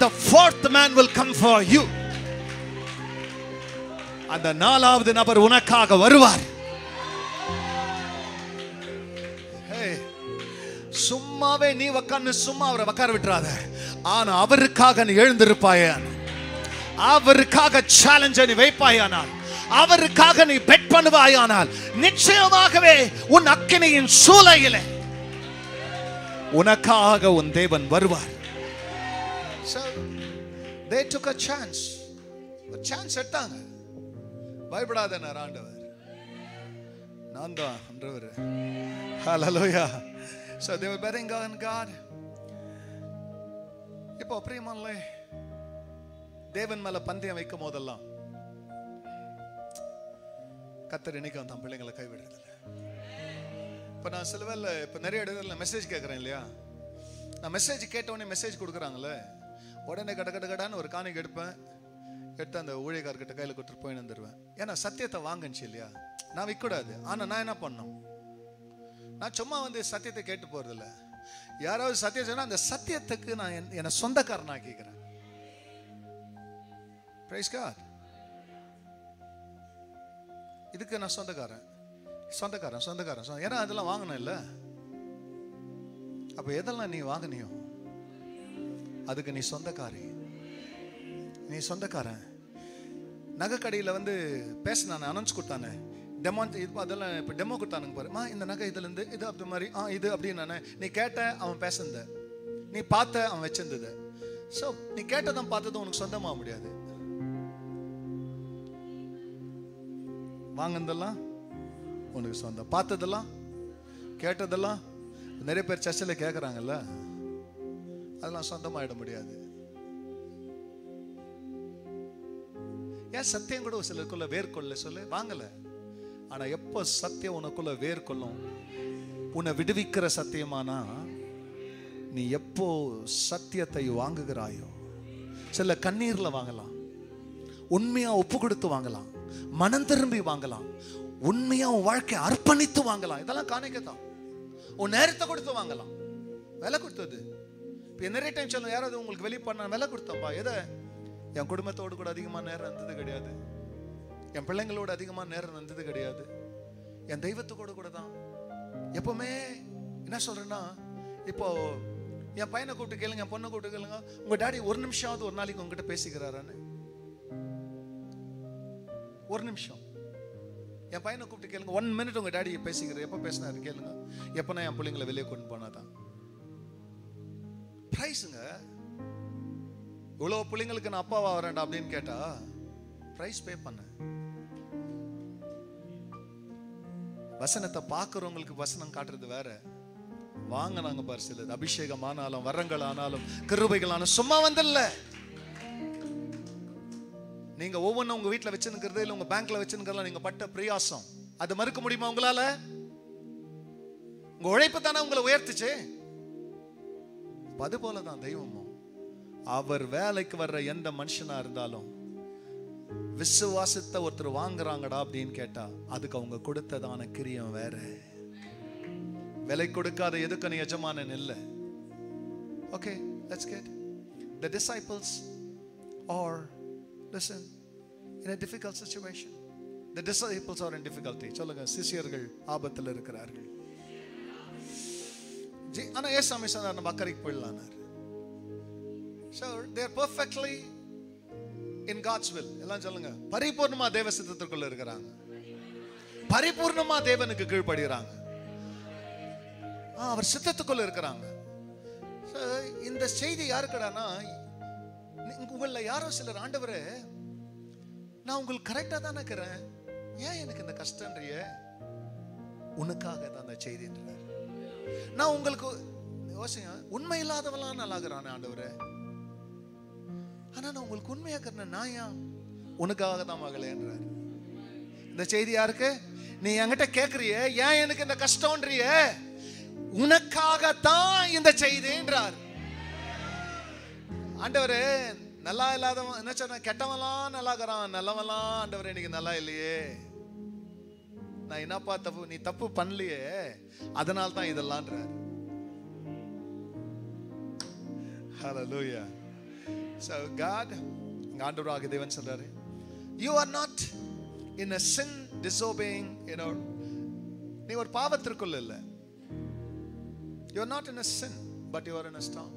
A: the fourth man will come for you. அந்த நாலாவது நபர் உனக்காக வருவார். சும்மாவே நீ உட்கார்ந்து சும்மா அவரை உட்கார விட்டுறாத. ஆனா அவருக்காக நீ எழுந்திருப்பாயே, அவருக்காக சேலஞ்சை நீ வைப்பாயானால், அவருக்காக நீ பெட் பண்ணுவாயானால், நிச்சயமாகவே உன் அக்கினியின் சூளையிலே உனக்காக உன் தேவன் வருவார். So they took a chance. ஒரு சான்ஸ் எடுத்தாங்க. பயப்படாத ஆண்டவர், நான் தான் ஆண்டவர். Hallelujah. So they were betting on God. இப்போ பிரியமானவர்களே, தேவன் மேல பந்தயம் வைக்கும் போதெல்லாம் கர்த்தர் என்னைக்கும் தம் பிள்ளைங்களை கைவிடுறதில்லை. இப்போ நான் சில வேளை இப்போ நிறைய இடத்துல மெசேஜ் கேட்குறேன் இல்லையா, நான் மெசேஜ் கேட்டவுடனே மெசேஜ் கொடுக்குறாங்களே, உடனே கடன்னு ஒரு காணிக்கை எடுத்து அந்த ஊழியக்காரர்கிட்ட கையில் கொடுத்துட்டு போய் வந்துடுவேன். ஏன்னா சத்தியத்தை வாங்கச்சு இல்லையா, நான் விற்கக்கூடாது. ஆனால் நான் என்ன பண்ணணும், நான் சும்மா வந்து சத்தியத்தை கேட்டு போறதில்ல. யாராவது சத்தியம் சொன்னா அந்த சத்தியத்துக்கு நான் என்னை சொந்தக்காரன் ஆக்கிக்கிறேன். Praise God. இதுக்கு நான் சொந்தக்காரன். ஏன்னா அதெல்லாம் வாங்கணும் இல்ல. அப்ப எதெல்லாம் நீ வாங்கினியோ அதுக்கு நீ சொந்தக்காரி, நீ சொந்தக்காரன். நகை கடையில் வந்து பேசினானே, அனௌன்ஸ் கொடுத்தானே, டெமோ, அதெல்லாம் இப்போ டெமோ கொடுத்தானுங்க பாருமா, இந்த நகை இதுலேருந்து இது அப்படி மாதிரி இது அப்படின்னு நீ கேட்ட அவன் பேசுந்த நீ பார்த்த அவன் வச்சிருந்தது. சோ நீ கேட்டதும் பார்த்ததும் உனக்கு சொந்தமா முடியாது. வாங்கினதெல்லாம் உனக்கு சொந்தம், பார்த்ததெல்லாம் கேட்டதெல்லாம் நிறைய பேர் சர்ச்சில் கேட்குறாங்கல்ல, அதெல்லாம் சொந்தமாயிட முடியாது. ஏன் சத்தியம் கூட சிலருக்குள்ள வேர்கொள்ள சொல்லு வாங்கல. ஆனா எப்போ சத்தியம் உனக்குள்ள வேர்கொள்ளும், உன்னை விடுவிக்கிற சத்தியமானா, நீ எப்போ சத்தியத்தை வாங்குகிறாயோ, சில கண்ணீர்ல வாங்கலாம், உண்மையா ஒப்பு கொடுத்து வாங்கலாம், மனம் திரும்பி வாங்கலாம், உண்மையா உன் வாழ்க்கையை அர்ப்பணித்து வாங்கலாம். இதெல்லாம் காணிக்கத்தான். உன் நேரத்தை கொடுத்து வாங்கலாம், விலை கொடுத்தது. இப்போ நிறைய டைம் சொல்லுங்க, யாராவது உங்களுக்கு வெளியே பண்ண விலை கொடுத்தப்பா. எதை? என் குடும்பத்தோடு கூட அதிகமாக நேரம் இருந்தது கிடையாது, என் பிள்ளைங்களோட அதிகமாக நேரம் இருந்தது கிடையாது, என் தெய்வத்துக்கூட கூட தான் எப்பவுமே. என்ன சொல்றேன்னா, இப்போ என் பையனை கூப்பிட்டு கேளுங்க, என் பொண்ணை கூப்பிட்டு கேளுங்க, உங்க டாடி ஒரு நிமிஷமாவது ஒரு நாளைக்கு உங்ககிட்ட பேசிக்கிறாரான்னு. ஒரு நிமிஷம் என் பையனை கூப்பிட்டு கேளுங்க, 1 minute உங்க டாடி பேசிக்கிற எப்போ பேசினாரு கேளுங்க. எப்போ என் பிள்ளைங்களை வெளியே கொண்டு போனாதான் பிரைஸுங்க. இவ்வளோ பிள்ளைங்களுக்கு நான் அப்பாவா வரேன்டா அப்படின்னு கேட்டா பிரைஸ் பே பண்ண. வசனத்தை பார்க்குறவங்களுக்கு வசனம் காட்டுறது வேற. வாங்க நாங்க பாரு, சிலது அபிஷேகம் ஆனாலும் வரங்கள் ஆனாலும் கிருபைகள் ஆனாலும் சும்மா வந்தல்ல. நீங்க ஒவ்வொன்றும் உங்க வீட்டில் வச்சுருக்கிறது இல்லை உங்க பேங்க்ல வச்சுருக்கிறதுல நீங்க பட்ட பிரயாசம், அது மறுக்க முடியுமா உங்களால? உங்க உழைப்பு தானே உங்களை உயர்த்துச்சு. அது போலதான் தெய்வமும். அவர் வேலைக்கு வர்ற எந்த மனுஷனா இருந்தாலும் விசுவாசத்தை ஒருத்தர் வாங்குறாங்கடா அப்படின்னு கேட்டா அதுக்கு அவங்க கொடுத்ததான கிரியம் வேற. விலை கொடுக்காத எதுக்கு நீ எஜமானன் இல்ல. Okay, let's get the disciples are, listen, in a difficult situation. The disciples are in difficulty. சொல்லுங்க, சிஷ்யர்கள் ஆபத்தில் இருக்கிறார்கள். ஆனா ஏசாமி சொன்னார் நம்ம அக்கறைக்கு போயிடலானார். So they are perfectly in God's will. எல்லாம் சொல்லுங்க, பரிபூர்ணமா தேவ சித்தத்துக்குள்ள இருக்கிறாங்க, பரிபூர்ணமா தேவனுக்கு கீழ்ப்படுகிறாங்க, அவர் சித்தத்துக்குள்ள இருக்கிறாங்க. இந்த செய்தி யாருக்கடானா, உங்கள யாரோ சிலர், ஆண்டவரே நான் உங்களுக்கு கரெக்டா தானே இருக்கிறேன், ஏன் எனக்கு இந்த கஷ்டன்றிய? உனக்காக தான் அந்த செய்தின்றார். நான் உங்களுக்கு யோசிங்க, உண்மை இல்லாதவெல்லாம் நல்லாகிறானே ஆண்டவரே, ஆனா நான் உங்களுக்கு உண்மையாக்குறேன், நாயா உனக்காக தான் மகளேன்றார். இந்த செய்தி யாருக்கு? நீ என்கிட்ட கேட்கறிய, ஏன் எனக்கு இந்த கஷ்டம்ன்றிய? உனக்காகத்தான் இந்த செய்தின்றார். ஆண்டவரே நல்லா இல்லாதவன் என்ன சொன்ன, கெட்டவன்லாம் நல்லாகிறான், நல்லவன்லாம் ஆண்டவரே இன்னைக்கு நல்லா இல்லையே, நான் என்னப்பா தப்பு, நீ தப்பு பண்ணலையே, அதனால தான் இதெல்லாம்ன்றார். ஹல்லேலூயா. So God, ஆண்டவராகிய தேவன் சொல்றாரு, you are not in a sin disobeying, நீ ஒரு பாவத்திற்குள்ள இல்ல. You are not in a sin, but you are in a storm.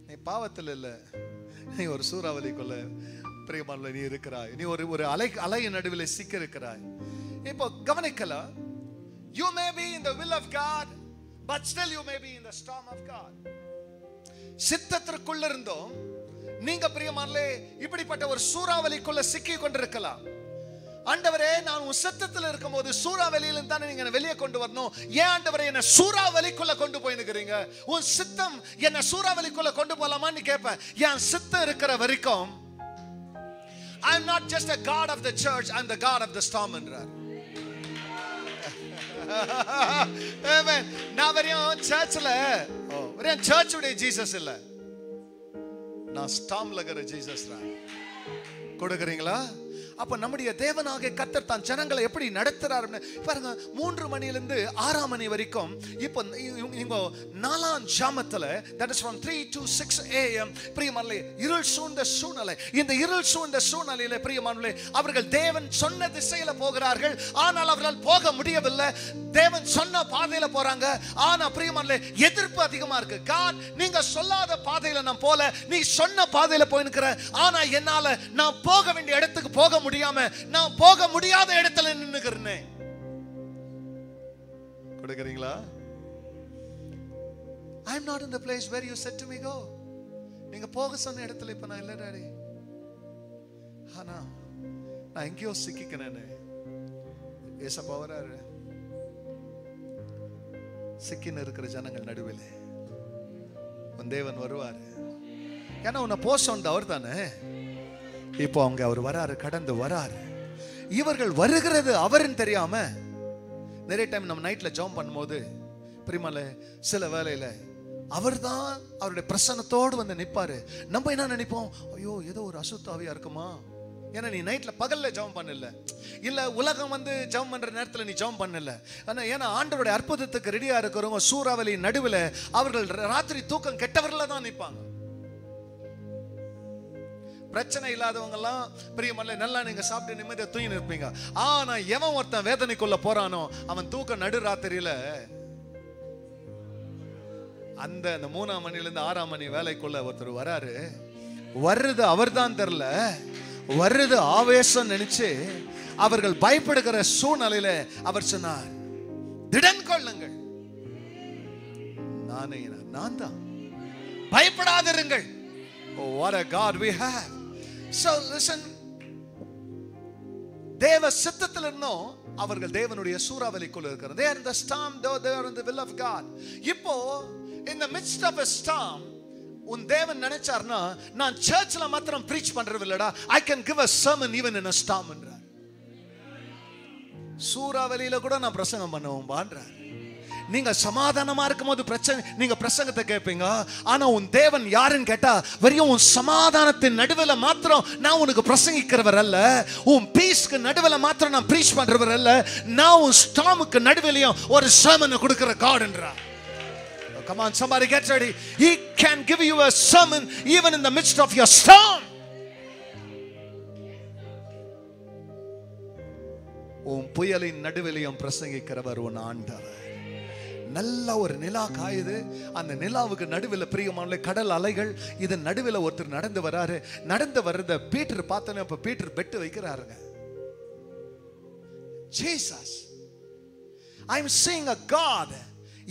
A: நீ பாவத்தில் இல்ல, நீ ஒரு சூறாவளிக்குள்ள பிரியமானவர்களே நீ இருக்கிறாய். நீ ஒரு அலையின் நடுவில் சிக்க இருக்கிறாய். இப்போ கவனிக்கலாம், you may be in the will of God, but still you may be in the storm of God. சித்தத்திற்குள்ள இருந்தோம் நீங்க பிரியமானவர்களே இப்படிப்பட்ட ஒரு சூறாவளிக்குள்ள சிக்கி கொண்டிருக்கலாம். ஆண்டவரே நான் உன் சித்தத்தில் இருக்கும்போது சூறாவளியில தானே நீங்க என்ன வெளியே கொண்டு வரணும், ஏன் ஆண்டவரே என்ன சூறாவளிக்குள்ள கொண்டு போய் நிக்கிறீங்க? உன் சித்தம் என்ன சூறாவளிக்குள்ள கொண்டு போலாமான்னு கேட்பேன். என் சித்தம் இருக்கிற வரைக்கும் I am not just a God of the church, I am the God of the storm என்றார். Amen. நான் வெறும் சர்ச்ல வெறும் சர்ச் உடைய ஜீசஸ் இல்ல, நான் ஸ்டார்ம்ல இருக்கிற ஜீசஸ் தான். கொடுக்குறீங்களா? அப்ப நம்முடைய தேவனாகிய கர்த்தர் தான் ஜனங்களை எப்படி நடத்துறாருன்னு பாருங்க. 3 மணியிலிருந்து 6 மணி வரைக்கும் இப்போ நீங்க 4ஆம் ஜாமத்துல, that is from 3 to 6 AM, பிரியமானவர்களே இருள் சூழ்ந்த சூழ்நிலை. இந்த இருள் சூழ்ந்த சூழ்நிலையில பிரியமானவர்களே அவர்கள் தேவன் சொன்ன திசையில போகிறார்கள், ஆனால் அவர்களால் போக முடியவில்லை. தேவன் சொன்ன பாதையில போறாங்க, ஆனா பிரியமானவர்களே எதிர்ப்பு அதிகமா இருக்கு. God, நீங்க சொல்லாத பாதையில நான் போல, நீ சொன்ன பாதையில போயின்னுக்கிற, ஆனா என்னால நான் போக வேண்டிய இடத்துக்கு போக முடியாம நான் போக முடியாத இடத்துல நின்னுக்கிறேன். கொடுக்குறீங்களா? I am not in the place where you said to me go. நீங்க போக சொன்ன இடத்துல இப்ப நான் இல்ல டாடி. ஆனா நான் எங்கேயோ சிக்கிக்கிறேன்னு ஏசப்பா வராரு. சிக்கின்னு இருக்கிற ஜனங்கள் நடுவில் உன் தேவன் வருவாரு. ஏன்னா உன்னை போக சொன்ன அவர் தானே. இப்போ அவங்க அவர் வராரு, கடந்து வராரு. இவர்கள் வருகிறது அவருன்னு தெரியாம நிறைய டைம் நம்ம நைட்ல ஜெபம் பண்ணும்போது பிரியமால சில வேளையில அவர் தான் அவருடைய பிரசன்னத்தோடு வந்து நிற்பாரு. நம்ம என்ன நினைப்போம், ஐயோ ஏதோ ஒரு அசுத்தாவியா இருக்குமா. ஏன்னா நீ நைட்ல பகல்ல ஜெபம் பண்ணல, இல்ல உலகம் வந்து ஜெபம் பண்ற நேரத்துல நீ ஜெபம் பண்ணல. ஏன்னா ஆண்டவருடைய அற்புதத்துக்கு ரெடியா இருக்கிறவங்க சூறாவளி நடுவில் அவர்கள் ராத்திரி தூக்கம் கெட்டவர்கள தான் நிற்பாங்க. பிரச்சனை இல்லாதவங்க எல்லாம் பிரியமல்ல நல்லா நீங்க சாப்பிட்டு நிம்மதியா தூங்கி நிற்பீங்க. ஆனா எவன் ஒருத்தன் வேதனைக்குள்ள போறானோ அவன் தூக்க நடு ராத்திரியில அந்த 3ஆம் மணில இருந்து 6ஆம் மணி வேலைக்குள்ள ஒருத்தர் வராரு. வர்றது அவர் தான் தெரியல, வர்றது ஆவேசம் நினைச்சு அவர்கள் பயப்படுகிற சூழ்நிலையில அவர் சொன்னார், திடன் கொள்ளுங்கள், நான் தான், பயப்படாதிருங்கள். Oh, what a God we have. So listen, தேவ சித்தத்தில் இருந்தும் அவர்கள் தேவனுடைய சூறாவளிக்குள்ள இருக்கிறார். They are in the storm, though they are in the will of God. இப்போ in the midst of a storm உன் தேவன் நினைச்சார்னா நான் சர்ச்ல மாத்திரம் preach பண்றது இல்லடா, I can give a sermon even in a storm என்றார். சூறாவளியில கூட நான் பிரசங்கம் பண்ணுவேன் பான்றார். நீங்க சமாதானமா இருக்கும்போது பிரச்சனை நீங்க பிரசங்கத்தை கேட்பீங்க. ஆனா உன் தேவன் யாருன்னு கேட்டா வெறும் உன் சமாதானத்தின் நடுவில் மாத்திரம் நான் உனக்கு பிரசங்கிக்கிறவர் அல்ல, உன் பீஸ்க்கு நடுவில் மாத்திரம் நான் பிரீச் பண்றவர் அல்ல, நான் உன் ஸ்டாமுக்கு நடுவிலையும் ஒரு sermon கொடுக்கிற God என்றார். Come on, somebody get ready. He can give you a sermon even in the midst of your storm. உன் புயலின் நடுவிலையும் பிரசங்கிக்கிறவர் உன் ஆண்டவர். நல்ல ஒரு நிலா காயுது, அந்த நிலாவுக்கு நடுவில் பிரியமான கடல் அலைகள், இது நடுவில் ஒருத்தர் நடந்து வராரு. நடந்து வர்றத பீட்டர் பார்த்தோன்னே இப்ப பீட்டர் பெட்டு வைக்கிறாருங்க. Jesus, I'm seeing a God.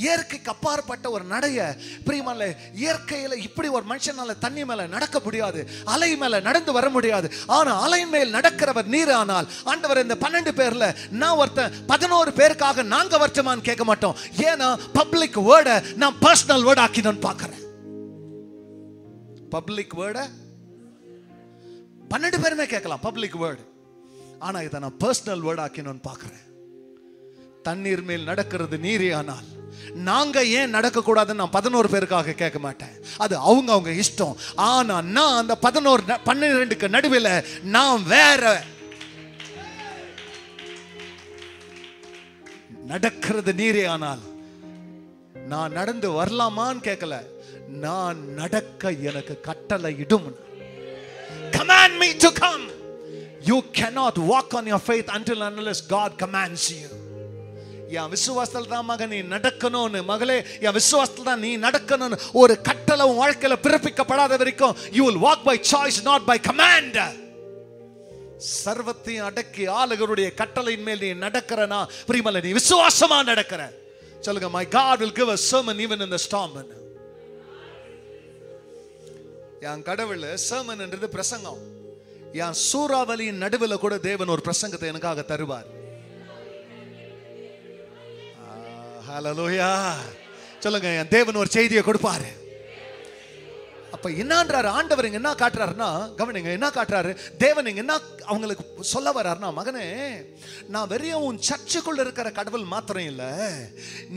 A: இயற்கைக்கு அப்பாற்பட்ட ஒரு நடைய பிரியமான இயற்கையில இப்படி ஒரு மனுஷனால தண்ணி மேல நடக்க முடியாது, அலை மேல நடந்து வர முடியாது. ஆனா அலை மேல் நடக்கிறவர் நீர். ஆனால் ஆண்டவர் இந்த 12 பேர்ல நான் ஒருத்தன் 11 பேருக்காக நாங்க வருத்தமான்னு கேட்க மாட்டோம். ஏன்னா பப்ளிக் வேர்டை நான் பர்சனல் வேர்ட் ஆக்கினு பார்க்கிறேன். பப்ளிக் வேர்டை 12 பேருமே கேட்கலாம் பப்ளிக் வேர்டு, ஆனா இதை நான் பர்சனல் வேர்ட் ஆக்கினு பார்க்கிறேன். தண்ணீர் மேல் நடக்கிறது நீரே, ஆனால் நாங்க ஏன் நடக்க கூடாதுன்னு நான் 11 பேருக்காக கேட்க மாட்டேன். அது அவங்க இஷ்டம். ஆனா நான் அந்த 12க்கு நடுவில் நான் வேற நடக்கிறது நீரே, ஆனால் நான் நடந்து வரலாமான்னு கேட்கல, நான் நடக்க எனக்கு கட்டளை இடும். Command me to come. You cannot walk on your faith until unless God commands you. என் விசுவாசத்தில் தான் மகன் நீ நடக்கணும்னு, மகளே என் விசுவாசத்தில் தான் நீ நடக்கணும்னு ஒரு கட்டளை உன் வாழ்க்கையில பிறப்பிக்கப்படாத வரைக்கும் you will walk by choice, not by command. சர்வத்தையும் அடக்கி ஆளுகளுடைய கட்டளையின் மேல் நீ நடக்கிறனா பிரியமல்ல, நீ விசுவாசமா நடக்கிற. சொல்லுங்க, my God will give a sermon even in the storm. என் கடவுள் sermon என்றது பிரசங்கம். என் சூறாவளியின் நடுவில் கூட தேவன் ஒரு பிரசங்கத்தை எனக்காக தருவார். ஹalleluya. சொல்லுங்க, என் தேவன் ஒரு செய்தியை கொடுப்பாரு. அப்ப என்னன்றாரு ஆண்டவர் இங்க என்ன காட்டுறாருன்னா, கவனிங்க என்ன காட்டுறாரு தேவன் இங்க என்ன அவங்களுக்கு சொல்ல வர்றாருன்னா, மகனே நான் வெறும் உன் சர்ச்சுக்குள்ள இருக்கிற கடவுள் மாத்திரம் இல்ல,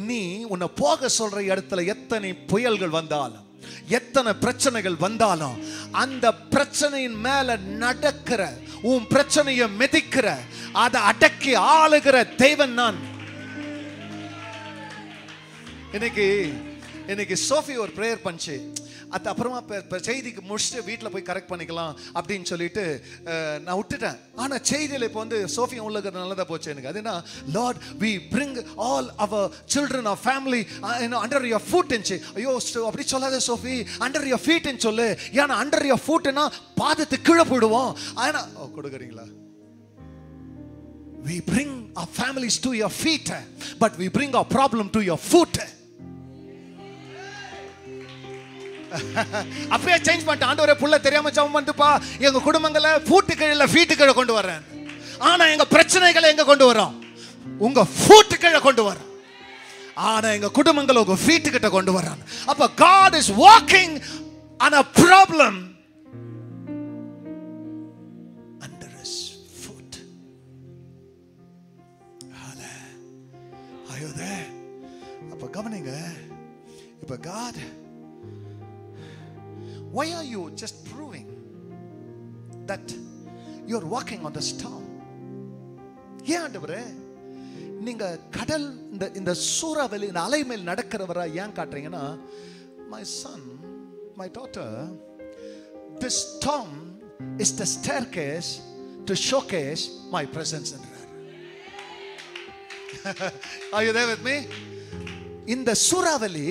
A: நீ உன்னை போக சொல்ற இடத்துல எத்தனை புயல்கள் வந்தாலும் எத்தனை பிரச்சனைகள் வந்தாலும் அந்த பிரச்சனையின் மேல நடக்கிற, உன் பிரச்சனையை மிதிக்கிற, அதை அடக்கி ஆளுகிற தேவன் நான். இன்னைக்கு சோஃபி ஒரு பிரேயர் பண்ணிச்சு. அது அப்புறமா செய்திக்கு முடிச்சுட்டு வீட்டில் போய் கரெக்ட் பண்ணிக்கலாம் அப்படின்னு சொல்லிட்டு நான் விட்டுட்டேன். ஆனால் செய்தியில் இப்போ வந்து சோஃபி உள்ள நல்லதாக போச்சு எனக்கு. அது என்ன, lord we bring all our children of family under your foot இருந்துச்சு. ஐயோ அப்படி சொல்லாத சோஃபி, அண்டர் யுவர் ஃபீட்னு சொல்லு. ஏன்னா அண்டர் யுவர் ஃபுட்னா பாதத்துக்கு கீழே போயிடுவோம். ஆனால் கொடுக்குறீங்களா, we bring our families to your feet, but we bring our problem to your foot. அப்படியே சேஞ்ச் பண்ணிட்டு, ஆண்டவரே புள்ள தெரியாம ஜெபம் பண்ணிட்டுப்பா, எங்க குடும்பங்களை ஃபூட்டு கீழே ஃபீட்டு கீழே கொண்டு வரேன். ஆனா எங்க பிரச்சனைகளை எங்க கொண்டு வரோம்? உங்க ஃபூட்டு கீழே கொண்டு வரோம். ஆனா எங்க குடும்பங்களை உங்க ஃபீட்டு கிட்ட கொண்டு வரான். அப்ப God is walking on a problem under his foot. Are you there? அப்ப கவனிங்க, இப்ப God, why are you just proving that you're walking on the storm? ஏன் ஆண்டவரே நீங்க கடல் இந்த சூறாவளி இந்த அலை மேல் நடக்கிறவரா ஏன் காட்டுறீங்கன்னா, my son, my daughter, this storm is the staircase to showcase my presence in her. Are you there with me? இந்த சூறாவளி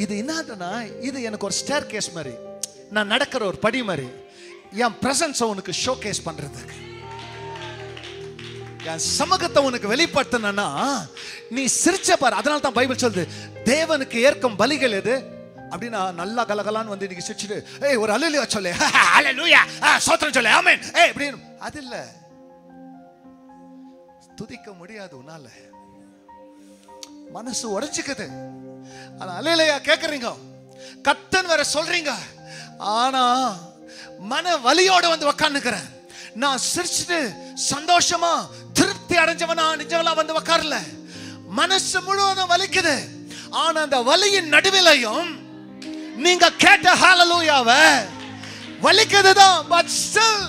A: இது என்னன்னா, இது எனக்கு ஒரு ஸ்டேர்கேஸ் மாதிரி, நான் நடக்கிற ஒரு படி மாதிரி, என் பிரசன்ஸை உனக்கு ஷோகேஸ் பண்றதுக்கு, என் சமூகத்தை உனக்கு வெளிப்படுத்தினா நீ சிரிச்ச பாரு. அதனால தான் பைபிள் சொல்லுது, தேவனுக்கு ஏற்கும் பலிகள் எது அப்படின்னா, நல்லா கலகலான்னு வந்து இன்னைக்கு சிரிச்சுட்டு ஏய் ஒரு அல்லேலூயா சொல்லு, அல்லேலூயா ஸ்தோத்திரம் சொல்லு, ஆமென் ஏய் அப்படின்னு, அது இல்ல. துதிக்க முடியாது உன்னால, மனசு உடைச்சுக்குது. ஆனா அல்லேலூயா கேக்குறீங்க, கர்த்தன் வேற சொல்றீங்க, ஆனா மன வலியோட வந்து உட்கார்ந்துக்கிறேன். நான் சிரிச்சுட்டு சந்தோஷமா திருப்தி அடைஞ்சவனா நிஜங்களா வந்து உட்காரல, மனசு முழுவதும் வலிக்குது. ஆனா அந்த வலியின் நடுவிலையும் நீங்க கேட்ட ஹalleluyaவை வலிக்குதுதான், but still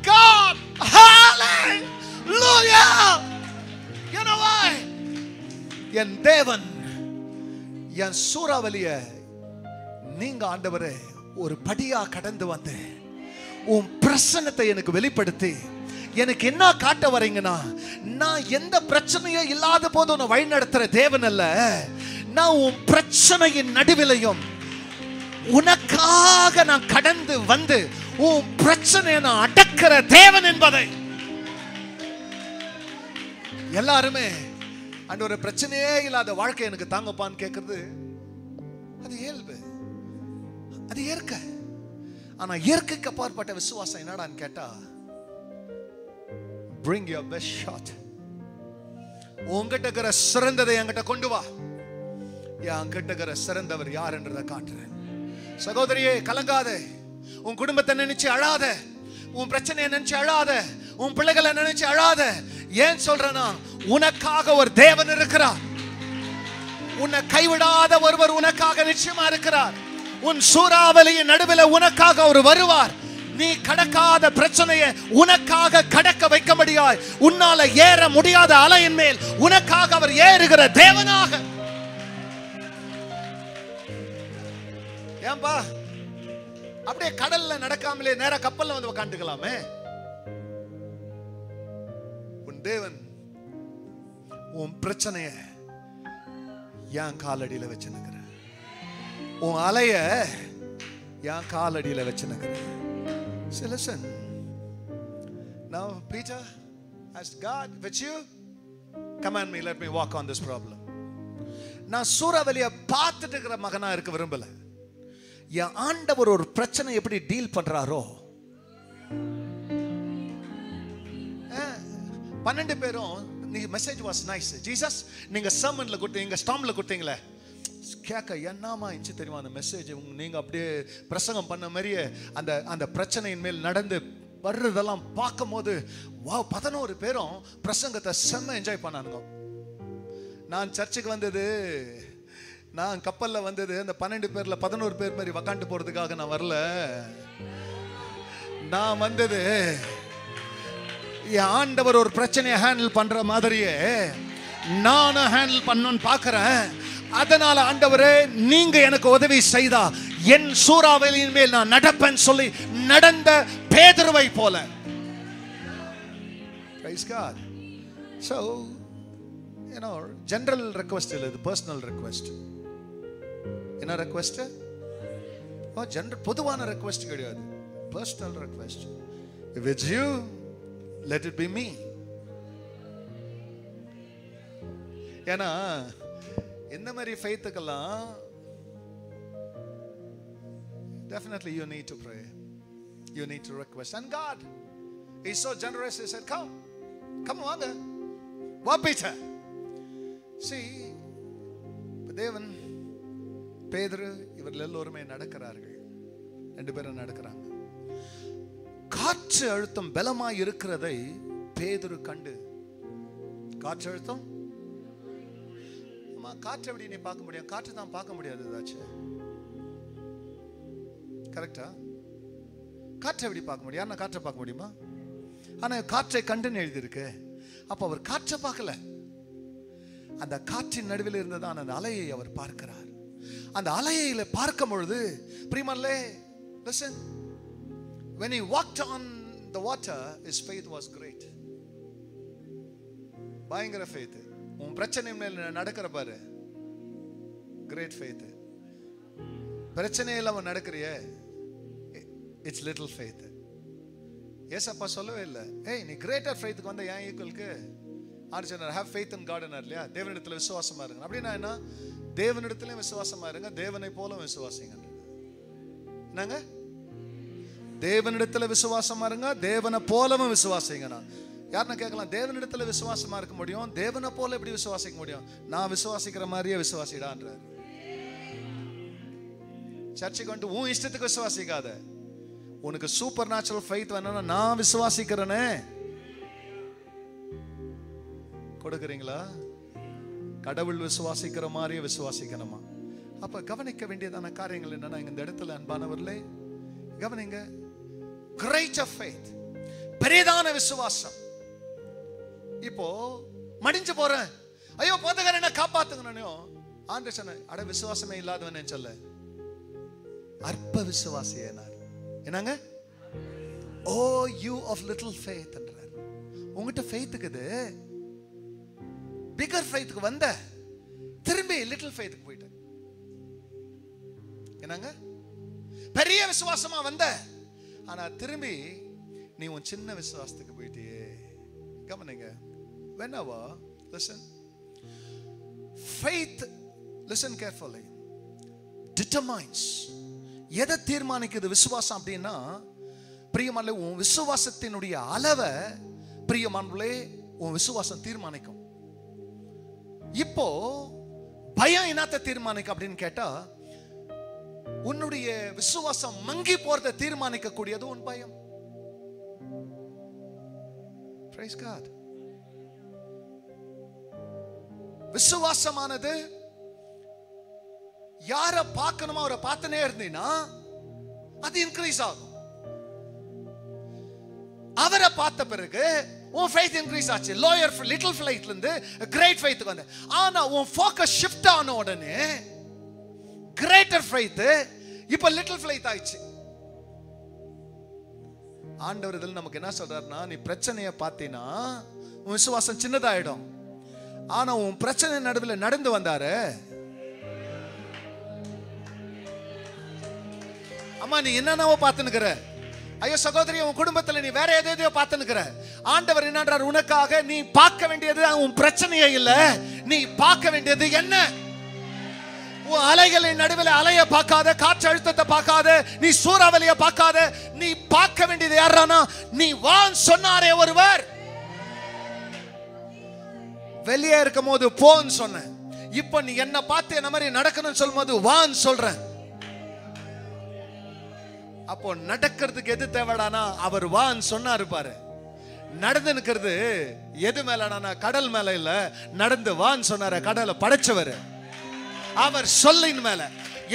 A: God, hallelujah. You know why? என் தேவன் என் சூறாவளிய நீங்க ஆண்டவரே ஒரு படியா கடந்து வந்து உன் பிரசன்னத்தை எனக்கு வெளிப்படுத்தி எனக்கு என்ன காட்ட வரீங்கன்னா, நான் எந்த பிரச்சனையும் இல்லாத போது உன்னை வழி நடத்துற தேவன் அல்ல, நான் உன் பிரச்சனையின் நடுவிலையும் உனக்காக நான் கடந்து வந்து உன் பிரச்சனையை நான் அடக்கிற தேவன் என்பதை எல்லாருமே ஆண்டவரே பிரச்சனையே இல்லாத வாழ்க்கை எனக்கு தாங்கப்பான்னு கேட்கறது அது இயல்பு, அது இயற்கை. ஆனா இயற்கைக்கு அப்பாற்பட்ட விசுவாசம் என்னடான்னு கேட்டா, bring your best shot. உங்ககிட்ட இருக்கிற சிறந்ததை என்கிட்ட கொண்டு வா, என்கிட்ட இருக்கிற சிறந்தவர் யார் என்றதை காட்டுறேன். சகோதரியே கலங்காதே, உன் குடும்பத்தை நினைச்சு அழாத, உன் பிரச்சனையை நினைச்சு அழாத, உன் பிள்ளைகளை நினைச்சு அழாத. ஏன் சொல்றேன்னா, உனக்காக ஒரு தேவன் இருக்கிறார், உன்னை கைவிடாத ஒருவர் உனக்காக நிச்சயமா இருக்கிறார். உன் சூறாவளியின் நடுவில் உனக்காக அவர் வருவார். நீ கடக்காத பிரச்சனையை உனக்காக கடக்க வைக்க முடியாது. உன்னால ஏற முடியாத அலையின் மேல் உனக்காக அவர் ஏறுகிற தேவனாக. ஏன்பா அப்படியே கடல்ல நடக்காமலே நேரா கப்பல்ல வந்து உட்காந்துக்கலாமே? உன் தேவன் உன் பிரச்சனைய என் காலடியில வச்சுனுக்கிற, உன் அலைய என் காலடியில வச்சுனுக்கிற. So listen, now Peter asked God, with you, command me, let me walk on this problem. நான் சூறாவளியை பார்த்துட்டு இருக்கிற மகனா இருக்க விரும்பல. என் ஆண்டவர் ஒரு பிரச்சனை எப்படி டீல் பண்றாரோ, 12 பேரும் மெசேஜ் வாஸ் நைஸ் ஜீசஸ், நீங்க சர்மன்ல கொடுத்தீங்க, ஸ்டாம்ல கொடுத்தீங்களே, கேட்க என்னமா இன்ச்சு தெரியுமா அந்த மெசேஜ், நீங்க அப்படியே பிரசங்கம் பண்ண மாதிரியே அந்த அந்த பிரச்சனையின் மேல் நடந்து வர்றதெல்லாம் பார்க்கும் போது வா, 11 பேரும் பிரசங்கத்தை செம்ம என்ஜாய் பண்ணானுங்க. நான் சர்ச்சுக்கு வந்தது, நான் கப்பல்ல வந்தது, அந்த 12 பேர்ல 11 பேர் மாதிரி உக்காண்டு போறதுக்காக நான் வரல. நான் வந்தது என் ஆண்டவர் ஒரு பிரச்சனையை ஹேண்டில் பண்ற மாதிரியே நானும் ஹேண்டில் பண்ணணும்னு பார்க்கிறேன். அதனால ஆண்டவரே நீங்க எனக்கு உதவி செய்தா என் சூறாவளியின் மேல் நான் நடப்பேன் சொல்லி நடந்த பேதுருவை போல. Praise God. So, you know, general request இல்ல, இது personal request. என்ன request? general பொதுவான request கிடையாது, personal request. If it's you, let it be me. ஏன்னா என்ன மாதிரி ஃபெய்த்துக்கெல்லாம் definitely you need to pray. You need to request. And God is so generous. He said, come வாங்க வா பீச்ச. See, தேவன் பேதுரு இவர்கள் எல்லோருமே நடக்கிறார்கள். 2 பேரும் நடக்கிறாங்க. காற்று அழுத்தம் பலமாய் இருக்கிறதை பேதுரு கண்டு, காற்று அழுத்தம், காற்று எப்படி நீ பார்க்க முடியும்? காற்று தான் பார்க்க முடியாது. ஏதாச்சும் கரெக்டா? காற்றை எப்படி பார்க்க முடியும்? நான் காற்றை பார்க்க முடியுமா? ஆனா காற்றை கண்டுன்னு எழுதியிருக்கு. அப்ப அவர் காற்றை பார்க்கல, அந்த காற்றின் நடுவில் இருந்ததான் அந்த அலையை அவர் பார்க்கிறார். அந்த அலையில பார்க்கும் பொழுது பிரியமானே, listen, when he walked on the water, his faith was great. பயங்கர faith. உன் பிரச்சனை மேல நடக்கிற பாரு, கிரேட் faith. பிரச்சனை இல்லாம நடக்கிறியே, it's little faith. ஏசப்பா சொல்லவே இல்லை, ஏய் நீ கிரேட்டர் ஃபெய்த்துக்கு வந்த ஏன் ஈக்குவலுக்கு ஆர்ஜனர் ஹேவ் ஃபெய்த் இன் காட் இல்லையா? தேவனிடத்தில் விசுவாசமா இருங்க. அப்படின்னா என்ன? தேவனிடத்திலையும் விசுவாசமா இருங்க, தேவனை போல விசுவாசிங்க. என்னங்க? தேவனிடத்தில் விசுவாசமா இருங்க, தேவனை போலவும் விசுவாசிங்கண்ணா. யாருன்னா கேட்கலாம், தேவனிடத்தில் விசுவாசமா இருக்க முடியும், தேவனை போல எப்படி விசுவாசிக்க முடியும்? நான் விசுவாசிக்கிற மாதிரியே விசுவாசிடான்றார். சர்ச்சைக்கு வந்துட்டு உன் இஷ்டத்துக்கு விசுவாசிக்காத. உனக்கு சூப்பர் நேச்சுரல் ஃபெய்த் வேணும்னா நான் விசுவாசிக்கிறேனே கொடுக்குறீங்களா? கடவுள் விசுவாசிக்கிற மாதிரியே விசுவாசிக்கணுமா? அப்ப கவனிக்க வேண்டியதான காரியங்கள் என்னன்னா, இந்த இடத்துல அன்பானவர்களே கவனிங்க, greater faith, பெரியதான விசுவாசம். இப்போ மடிஞ்சு போறேன், ஐயோ போதகர் என்ன காப்பாத்துங்கன்னு ஆண்டவர் சொன்ன, அட விசுவாசமே இல்லாதவன் சொல்ல, அற்ப விசுவாசியனார். என்னங்க? ஓ யூ ஆஃப் லிட்டில் ஃபெய்த் என்றார். உங்ககிட்ட ஃபெய்த் இருக்குது, பிகர் ஃபெய்த்துக்கு வந்த, திரும்பி லிட்டில் ஃபெய்த்துக்கு போயிட்ட. என்னங்க? பெரிய விசுவாசமா வந்த, ஆனா திரும்பி நீ உன் சின்ன விசுவாசத்துக்கு போயிட்டியே. கவனிங்க, whenever, listen, faith, listen carefully, determines, எதை தீர்மானிக்குது விசுவாசம் அப்படின்னா, பிரியமானே உன் விசுவாசத்தினுடைய அளவை பிரியமானே உன் விசுவாசம் தீர்மானிக்கும். இப்போ பயம் என்னத்தை தீர்மானிக்கும் அப்படின்னு கேட்டா, உன்னுடைய விசுவாசம் மங்கி போறதை தீர்மானிக்க கூடியது உன் பயம். Praise God. விசுவாசமானது யார பார்க்கணுமோ அவரை பார்த்துனே இருந்தீங்கன்னா அது இன்க்ரீஸ் ஆகும். அவரை பார்த்த பிறகு உன் ஃபெய்த் இன்க்ரீஸ் ஆச்சு. லோயர் லிட்டில் ஃபெய்த்ல இருந்து கிரேட் ஃபெய்த்துக்கு வந்து, ஆனா உன் ஃபோக்கஸ் ஷிஃப்ட் ஆன உடனே கிரேட்டர் ஃபெய்த் இப்ப லிட்டில் ஃபெய்த் ஆயிடுச்சு. ஆண்டவர் இதில் நமக்கு என்ன சொல்றாருன்னா, நீ பிரச்சனையை பார்த்தீனா உன் விசுவாசம் சின்னதாயிடும். ஆனா உன் பிரச்சனை நடுவில் நடந்து வந்தாரு, அம்மா நீ என்னென்னவோ பார்த்துனுக்கிற, ஐயோ சகோதரி உன் குடும்பத்தில் நீ வேற எதையோ பார்த்துனுக்கிற. ஆண்டவர் என்னன்றார், உனக்காக நீ பார்க்க வேண்டியது உன் பிரச்சனையே இல்ல, நீ பார்க்க வேண்டியது என்ன? உன் அலைகளின் நடுவில் அலைய பார்க்காத, காற்று அழுத்தத்தை பார்க்காத, நீ சூறாவளியை பார்க்காத, நீ பார்க்க வேண்டியது யாரானா, நீ வான் சொன்னாரே ஒருவர். வெளியே இருக்கும் போது போன்னு சொன்ன, இப்ப நீ என்ன பார்த்து என்ன மாதிரி நடக்கணும்னு சொல்லும் போது வான்னு சொல்றேன். அப்போ நடக்கிறதுக்கு எது தேவைடானா, அவர் வான்னு சொன்னாரு பாரு. நடந்து நிக்கிறது எது மேலடானா, கடல் மேல இல்ல, நடந்து வான்னு சொன்னாரு கடலை படைச்சவர், அவர் சொல்லின் மேல.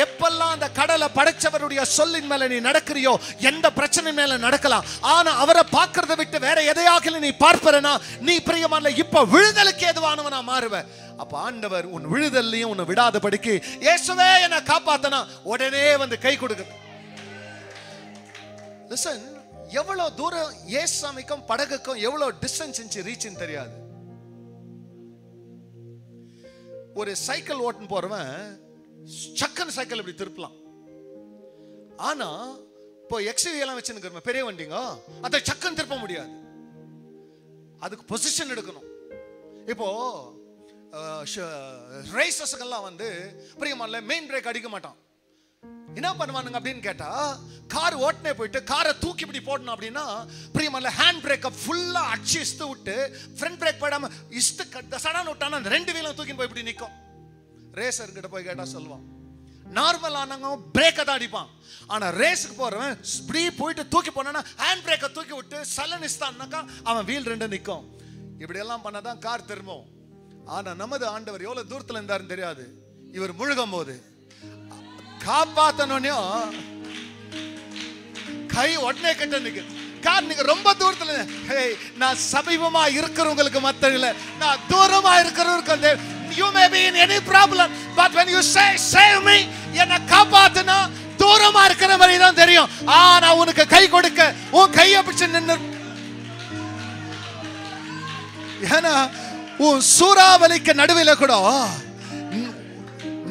A: எப்பெல்லாம் அந்த கடலை படைச்சவருடைய சொல்லின் மேல நீ நடக்கிறியோ, எந்த பிரச்சனை மேல நடக்கலாம், ஆனா அவரை பார்க்கறத விட்டு வேற எதையாக நீ பார்ப்பறனா, நீ பிரியமான இப்ப விழுதலுக்கு ஏதுவானவனா மாறுவ. அப்ப ஆண்டவர் உன் விழுதல்லையும் உன்னை விடாதபடிக்கு, இயேசுவே என்னை காப்பாத்தனா, உடனே வந்து கை கொடுக்குது. லிசன், எவ்வளவு தூரம் இயேசுவுக்கும் படகுக்கும் எவ்வளவு டிஸ்டன்ஸ் ரீச்னு தெரியாது. ஒரு சைக்கிள் ஓட்டுன்னு போறவன் சக்கன் சைக்கிள் இப்படி திருப்பலாம். ஆனா இப்போ எக்ஸ்யூவி எல்லாம் வச்சுன்னு பெரிய வண்டிங்க, அதை சக்கன் திருப்ப முடியாது, அதுக்கு பொசிஷன் எடுக்கணும். இப்போ ரேசஸ்க்கெல்லாம் வந்து பிரியமான மெயின் பிரேக் அடிக்க மாட்டான், என்ன பண்ணுவானுங்க அப்படின்னு கேட்டா, கார் ஓட்டனே போயிட்டு காரை தூக்கி இப்படி போடணும் அப்படின்னா பிரியமான ஹேண்ட் பிரேக்கை ஃபுல்லா அடிச்சு விட்டு ஃப்ரண்ட் பிரேக் போடாம சடான்னு விட்டானா அந்த 2 வீலும் தூக்கி போய் இப்படி நிற்கும். ரேசர் கிட்ட போய் கேட்டா சொல்லுவான், நார்மலானவங்க பிரேக்கை தான் அடிப்பான். ஆனா ரேஸுக்கு போறவன் இப்படி போயிட்டு தூக்கி போனா ஹேண்ட் பிரேக்கை தூக்கி விட்டு சலனிஸ்தான்னாக்கா அவன் வீல் 2 நிற்கும். இப்படி எல்லாம் பண்ணாதான் கார் திரும்பும். ஆனா நமது ஆண்டவர் எவ்வளவு தூரத்துல இருந்தாருன்னு தெரியாது. இவர் முழுகும் போது காப்பாத்தனும் கை உடனே கட்ட நிக்குது. கார் நீங்க ரொம்ப தூரத்துல, நான் சமீபமா இருக்கிறவங்களுக்கு மத்த இல்ல, நான் தூரமா இருக்கிறவங்களுக்கு. You may be in any problem, but when you say save me, என்னை காப்பாத்துனா தூரமா இருக்கிற மாதிரி தான் தெரியும். ஆனா உனக்கு கை கொடுக்க உன் கையை பிடிச்சு நின்று, ஏன்னா உன் சூறாவளிக்கு நடுவில் கூட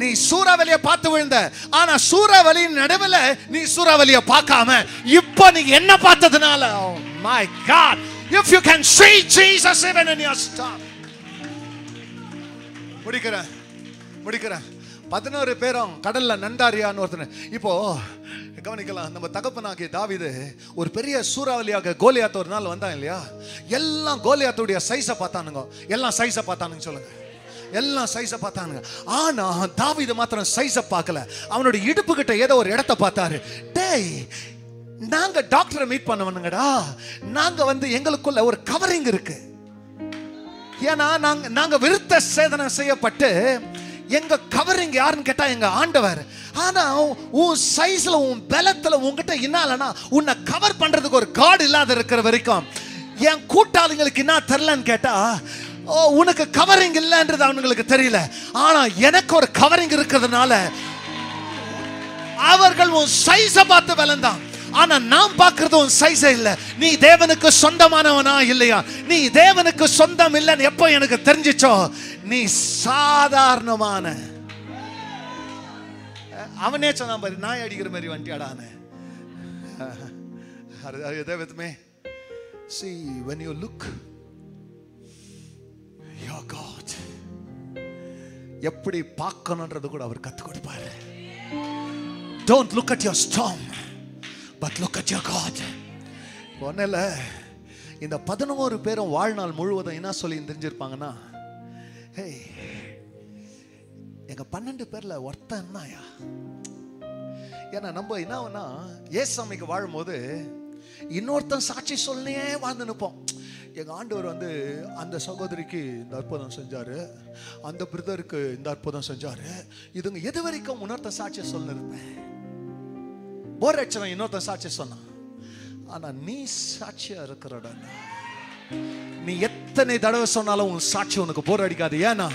A: நீ சூறாவளியை பார்த்து விழுந்த, ஆனா சூறாவளியின் நடுவில் நீ சூறாவளியை பார்க்காம இப்ப நீ என்ன பார்த்ததுனால, oh my God, if you can see Jesus even in your storm. முடிக்கிறேன் 11 பேரும் கடல்ல நண்டாரியான்னு ஒருத்தன். இப்போ கவனிக்கலாம், நம்ம தகப்பனாகிய தாவீது ஒரு பெரிய சூறாவளியாக கோலியாத் ஒரு நாள் வந்தான் இல்லையா? எல்லாம் கோலியாத்துடைய சைஸை பார்த்தானுங்க. எல்லாம் சைஸை பார்த்தானுங்க, சொல்லுங்க. எல்லாம் சைஸை பார்த்தானுங்க. ஆனா தாவீது மாத்திரம் சைஸை பார்க்கல. அவனுடைய இடுப்பு கிட்ட ஏதோ ஒரு இடத்தை பார்த்தாரு. டேய், நாங்க டாக்டரை மீட் பண்ணவனுங்கடா, நாங்க எங்களுக்குள்ள ஒரு கவரிங் இருக்கு. ஏன்னா நாங்க விருத்த சேதனம் செய்யப்பட்டு எங்க கவரிங் யாருன்னு கேட்டா எங்க ஆண்டவர். ஆனா உன் சைஸ்ல உன் பலத்துல உன்கிட்ட இன்னாலனா உன்னை கவர் பண்றதுக்கு ஒரு காட் இல்லாத இருக்கிற வரைக்கும் என் கூட்டாளிங்களுக்கு என்ன தெரியலன்னு கேட்டா, உனக்கு கவரிங் இல்லைன்றது அவங்களுக்கு தெரியல. ஆனா எனக்கு ஒரு கவரிங் இருக்கிறதுனால அவர்கள் உன் சைஸை பார்த்து வளர்ந்தான். ஆனா நான் பார்க்கிறது உன் சைஸே இல்ல. நீ தேவனுக்கு சொந்தமானவனா இல்லையா? நீ தேவனுக்கு சொந்தம் இல்லைன்னு எப்போ எனக்கு தெரிஞ்சிச்சோ, நீ சாதாரணமான, அவனே சொன்னான் பாரு, நாய் அடிக்கிற மாதிரி வண்டியாடான. தேவத்துமே, see when you look your God, எப்படி பார்க்கணும்ன்றது கூட அவர் கத்து கொடுப்பாரு. Don't look at your storm, but look at your God. ஒன்னும் இல்லை, இந்த 11 பேரும் வாழ்நாள் முழுவதும் என்ன சொல்லி தெரிஞ்சிருப்பாங்கன்னா, எங்க 12 பேர்ல ஒருத்தன் என்னயா? ஏன்னா நம்ம என்னன்னா ஏசாமிக்கு வாழும்போது இன்னொருத்தன் சாட்சி சொல்லே வாழ்ந்து நிற்போம். எங்க ஆண்டவர் அந்த சகோதரிக்கு இந்த அற்புதம் செஞ்சாரு, அந்த பிரதருக்கு இந்த அற்புதம் செஞ்சாரு, இதுங்க எது வரைக்கும் இன்னொருத்தன் சாட்சியை சொல்ல இருப்பேன். போர் அடிச்சவன் இன்னொருத்தன் சாட்சி சொன்னான். ஆனா நீ சாட்சியா இருக்கிறடா, நீ எத்தனை தடவை சொன்னாலும் உன் சாட்சி உனக்கு போர் அடிக்காது. ஏன்னா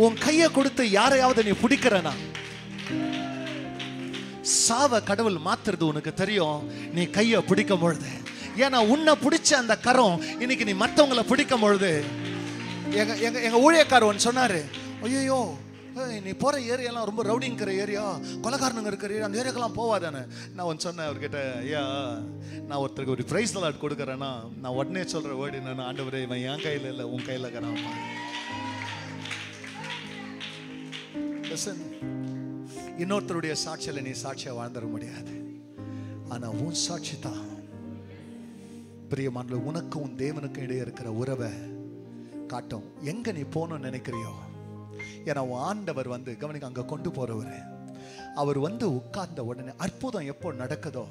A: உன் கையை கொடுத்து யாரையாவது நீ பிடிக்கிறனா, சாவ கடவுள் மாத்துறது உனக்கு தெரியும் நீ கையை பிடிக்கும் பொழுது. ஏன்னா உன்னை பிடிச்ச அந்த கரம் இன்னைக்கு நீ மற்றவங்களை பிடிக்கும் பொழுது. எங்க ஊழியக்காரர் ஒன்று சொன்னாரு, ஐயோ நீ போற ஏரியாலாம் ரொம்ப ரவுடிங்கிற ஏரியா, கொலைகாரனுங்க இருக்கிற ஏரியா, அந்த ஏரியாக்கெல்லாம் போவாதானே. நான் ஒன்று சொன்னேன் அவர்கிட்ட, ஐயா நான் ஒருத்தருக்கு ஒரு பிரைஸ் அலாட் கொடுக்குறேன்னா நான் உடனே சொல்ற வேர்டு என்னன்னா, ஆண்டவரே இவன் என் கையில் இல்லை உன் கையில் இருக்கிறான். இன்னொருத்தருடைய சாட்சியில் நீ சாட்சியா வாழ்ந்துட முடியாது. ஆனா உன் சாட்சி தான் பிரியமான உனக்கு உன் தேவனுக்கு இடையே இருக்கிற உறவை காட்டும். எங்க நீ போகணும்னு நினைக்கிறியோ, ஏன்னா உன் ஆண்டவர் கவனிக்க அங்க கொண்டு போறவர். அவர் உட்கார்ந்த உடனே அற்புதம் எப்போ நடக்குதோ,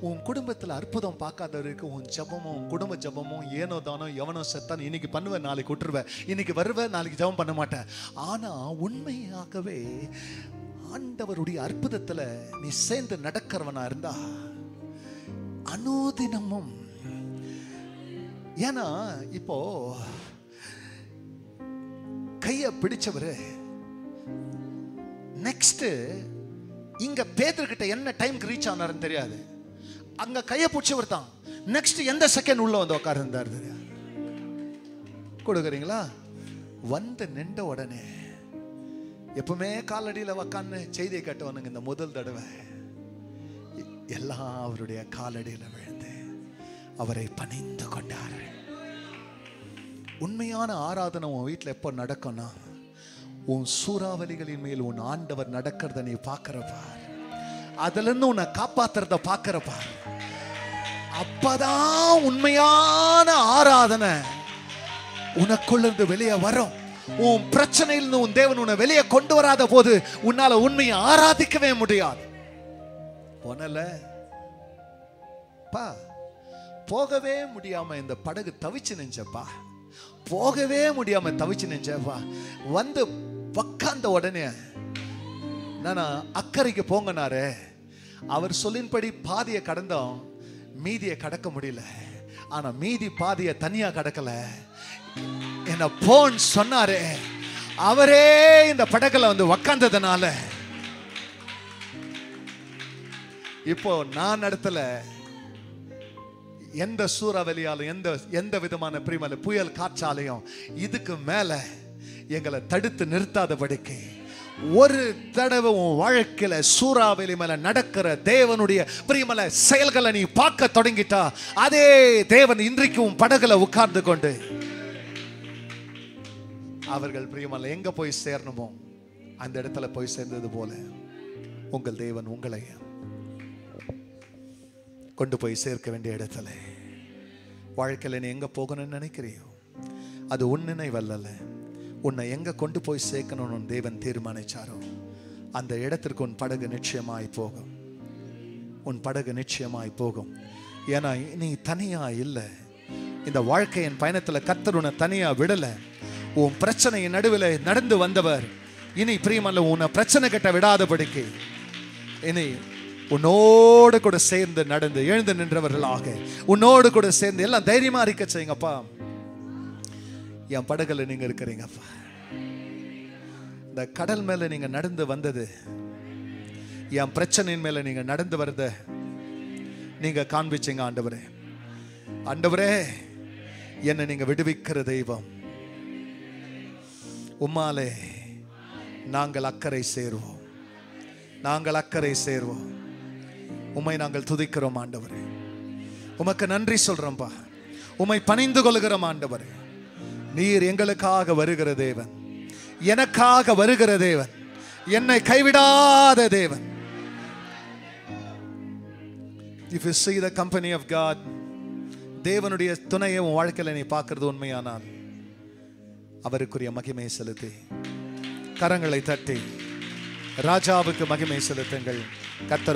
A: உன் குடும்பத்தில் அற்புதம் பார்க்காதவருக்கு உன் ஜபமும் உன் குடும்ப ஜபமும் ஏனோ தானோ எவனோ செத்தான் இன்னைக்கு பண்ணுவேன் நாளைக்கு விட்டுருவேன், இன்னைக்கு வருவேன் நாளைக்கு ஜபம் பண்ண மாட்டேன். ஆனா உண்மையாகவே ஆண்டவருடைய அற்புதத்துல நீ சேர்ந்து நடக்கிறவனா இருந்தா அனுதினமும். ஏன்னா இப்போ கைய பிடிச்சவரு நெக்ஸ்ட் இங்க பேதுருக்கிட்ட என்ன டைம்க்கு ரீச் ஆனாருன்னு தெரியாது. அங்க கைய பிடிச்சவர் தான் நெக்ஸ்ட் எந்த செகண்ட் உள்ள உட்கார்ந்து இருந்தாரு கொடுக்குறீங்களா? நின்ற உடனே எப்பவுமே காலடியில் உக்கான்னு செய்தியை கட்டுவானுங்க. இந்த முதல் தடவை எல்லாம் அவருடைய காலடியில் விழுந்து அவரை பணிந்து கொண்டார்கள். உண்மையான ஆராதனை உன் வீட்டில் எப்போ நடக்கும்னா, உன் சூறாவளிகளின் மேல் உன் ஆண்டவர் நடக்கிறத நீ பார்க்கிறப்ப அதுல இருந்து உன்னை காப்பாத்துறத பாக்குறப்பா, அப்பதான் உண்மையான ஆராதனை உனக்குள்ள இருந்து வெளியே வரும். உன் பிரச்சனையிலிருந்து உன் தேவன் உன்னை வெளியே கொண்டு வராத போது உன்னால உண்மையை ஆராதிக்கவே முடியாது. போனல பா, போகவே முடியாம இந்த படகு தவிச்சு நின்றப்பா, போகவே முடியாம தவிச்சு நின்றப்பா. வந்து உக்காந்த உடனே நான் அக்கறைக்கு போங்கனாரு. அவர் சொல்லின்படி பாதியை கடந்தோம், மீதியை கடக்க முடியல. ஆனா மீதி பாதியை தனியா கடக்கல, என்ன போன் சொன்னாரு. அவரே இந்த படகுல வந்து உக்காந்ததுனால இப்போ நான் நடத்தல. எந்த சூறாவளியாலும் எந்த விதமான பிரிமல புயல் காற்றாலையும் இதுக்கு மேல எங்களை தடுத்து நிறுத்தாதபடிக்கு ஒரு தடவை உன் வாழ்க்கையில சூறாவளி மேல நடக்கிற தேவனுடைய பிரியமல செயல்களை நீ பார்க்க தொடங்கிட்டா, அதே தேவன் இன்றைக்கு உன் படகுல உட்கார்ந்து கொண்டு அவர்கள் பிரியமல எங்க போய் சேரணுமோ அந்த இடத்துல போய் சேர்ந்தது போல உங்கள் தேவன் உங்களை கொண்டு போய் சேர்க்க வேண்டிய இடத்துல வாழ்க்கையில நீ எங்க போகணும்னு நினைக்கிறியோ அது உன் நினைவல்ல. உன்னை எங்க கொண்டு போய் சேர்க்கணும்னு தேவன் தீர்மானிச்சாரோ அந்த இடத்திற்கு உன் படகு நிச்சயமாய் போகும். உன் படகு நிச்சயமாய் போகும். ஏன்னா நீ தனியா இல்லை. இந்த வாழ்க்கையின் பயணத்துல கர்த்தர் உன்னை தனியா விடல. உன் பிரச்சனையின் நடுவில் நடந்து வந்தவர் இனி பிரியமல்ல உன்னை பிரச்சனை கிட்ட விடாதபடிக்கு இனி உன்னோடு கூட சேர்ந்து நடந்து எழுந்து நின்றவர்களாக உன்னோடு கூட சேர்ந்து எல்லாம் தைரியமா இருக்க செய்யுங்கப்பா. என் படகுல நீங்க இருக்கிறீங்கப்பா. இந்த கடல் மேல நீங்க நடந்து வந்தது, என் பிரச்சனையின் மேல நீங்க நடந்து வரத நீங்க காண்பிச்சீங்க. ஆண்டவரே, ஆண்டவரே, என்னை நீங்க விடுவிக்கிற தெய்வம். உம்மாலே நாங்கள் அக்கறை சேர்வோம், நாங்கள் அக்கறை சேர்வோம். உம்மை நாங்கள் துதிக்கிறோம் ஆண்டவரே. உமக்கு நன்றி சொல்றோம்பா. உம்மை பணிந்து கொள்கிறோம் ஆண்டவரே. நீர் எங்களுக்காக வருகிற தேவன், எனக்காக வருகிற தேவன், என்னை கைவிடாத தேவன். If you see the company of God, தேவனுடைய துணையை உன் வாழ்க்கையில நீ பார்க்கிறது உண்மையானால் அவருக்குரிய மகிமை செலுத்தி கரங்களை தட்டி ராஜாவுக்கு மகிமை செலுத்துங்கள். கர்த்தர்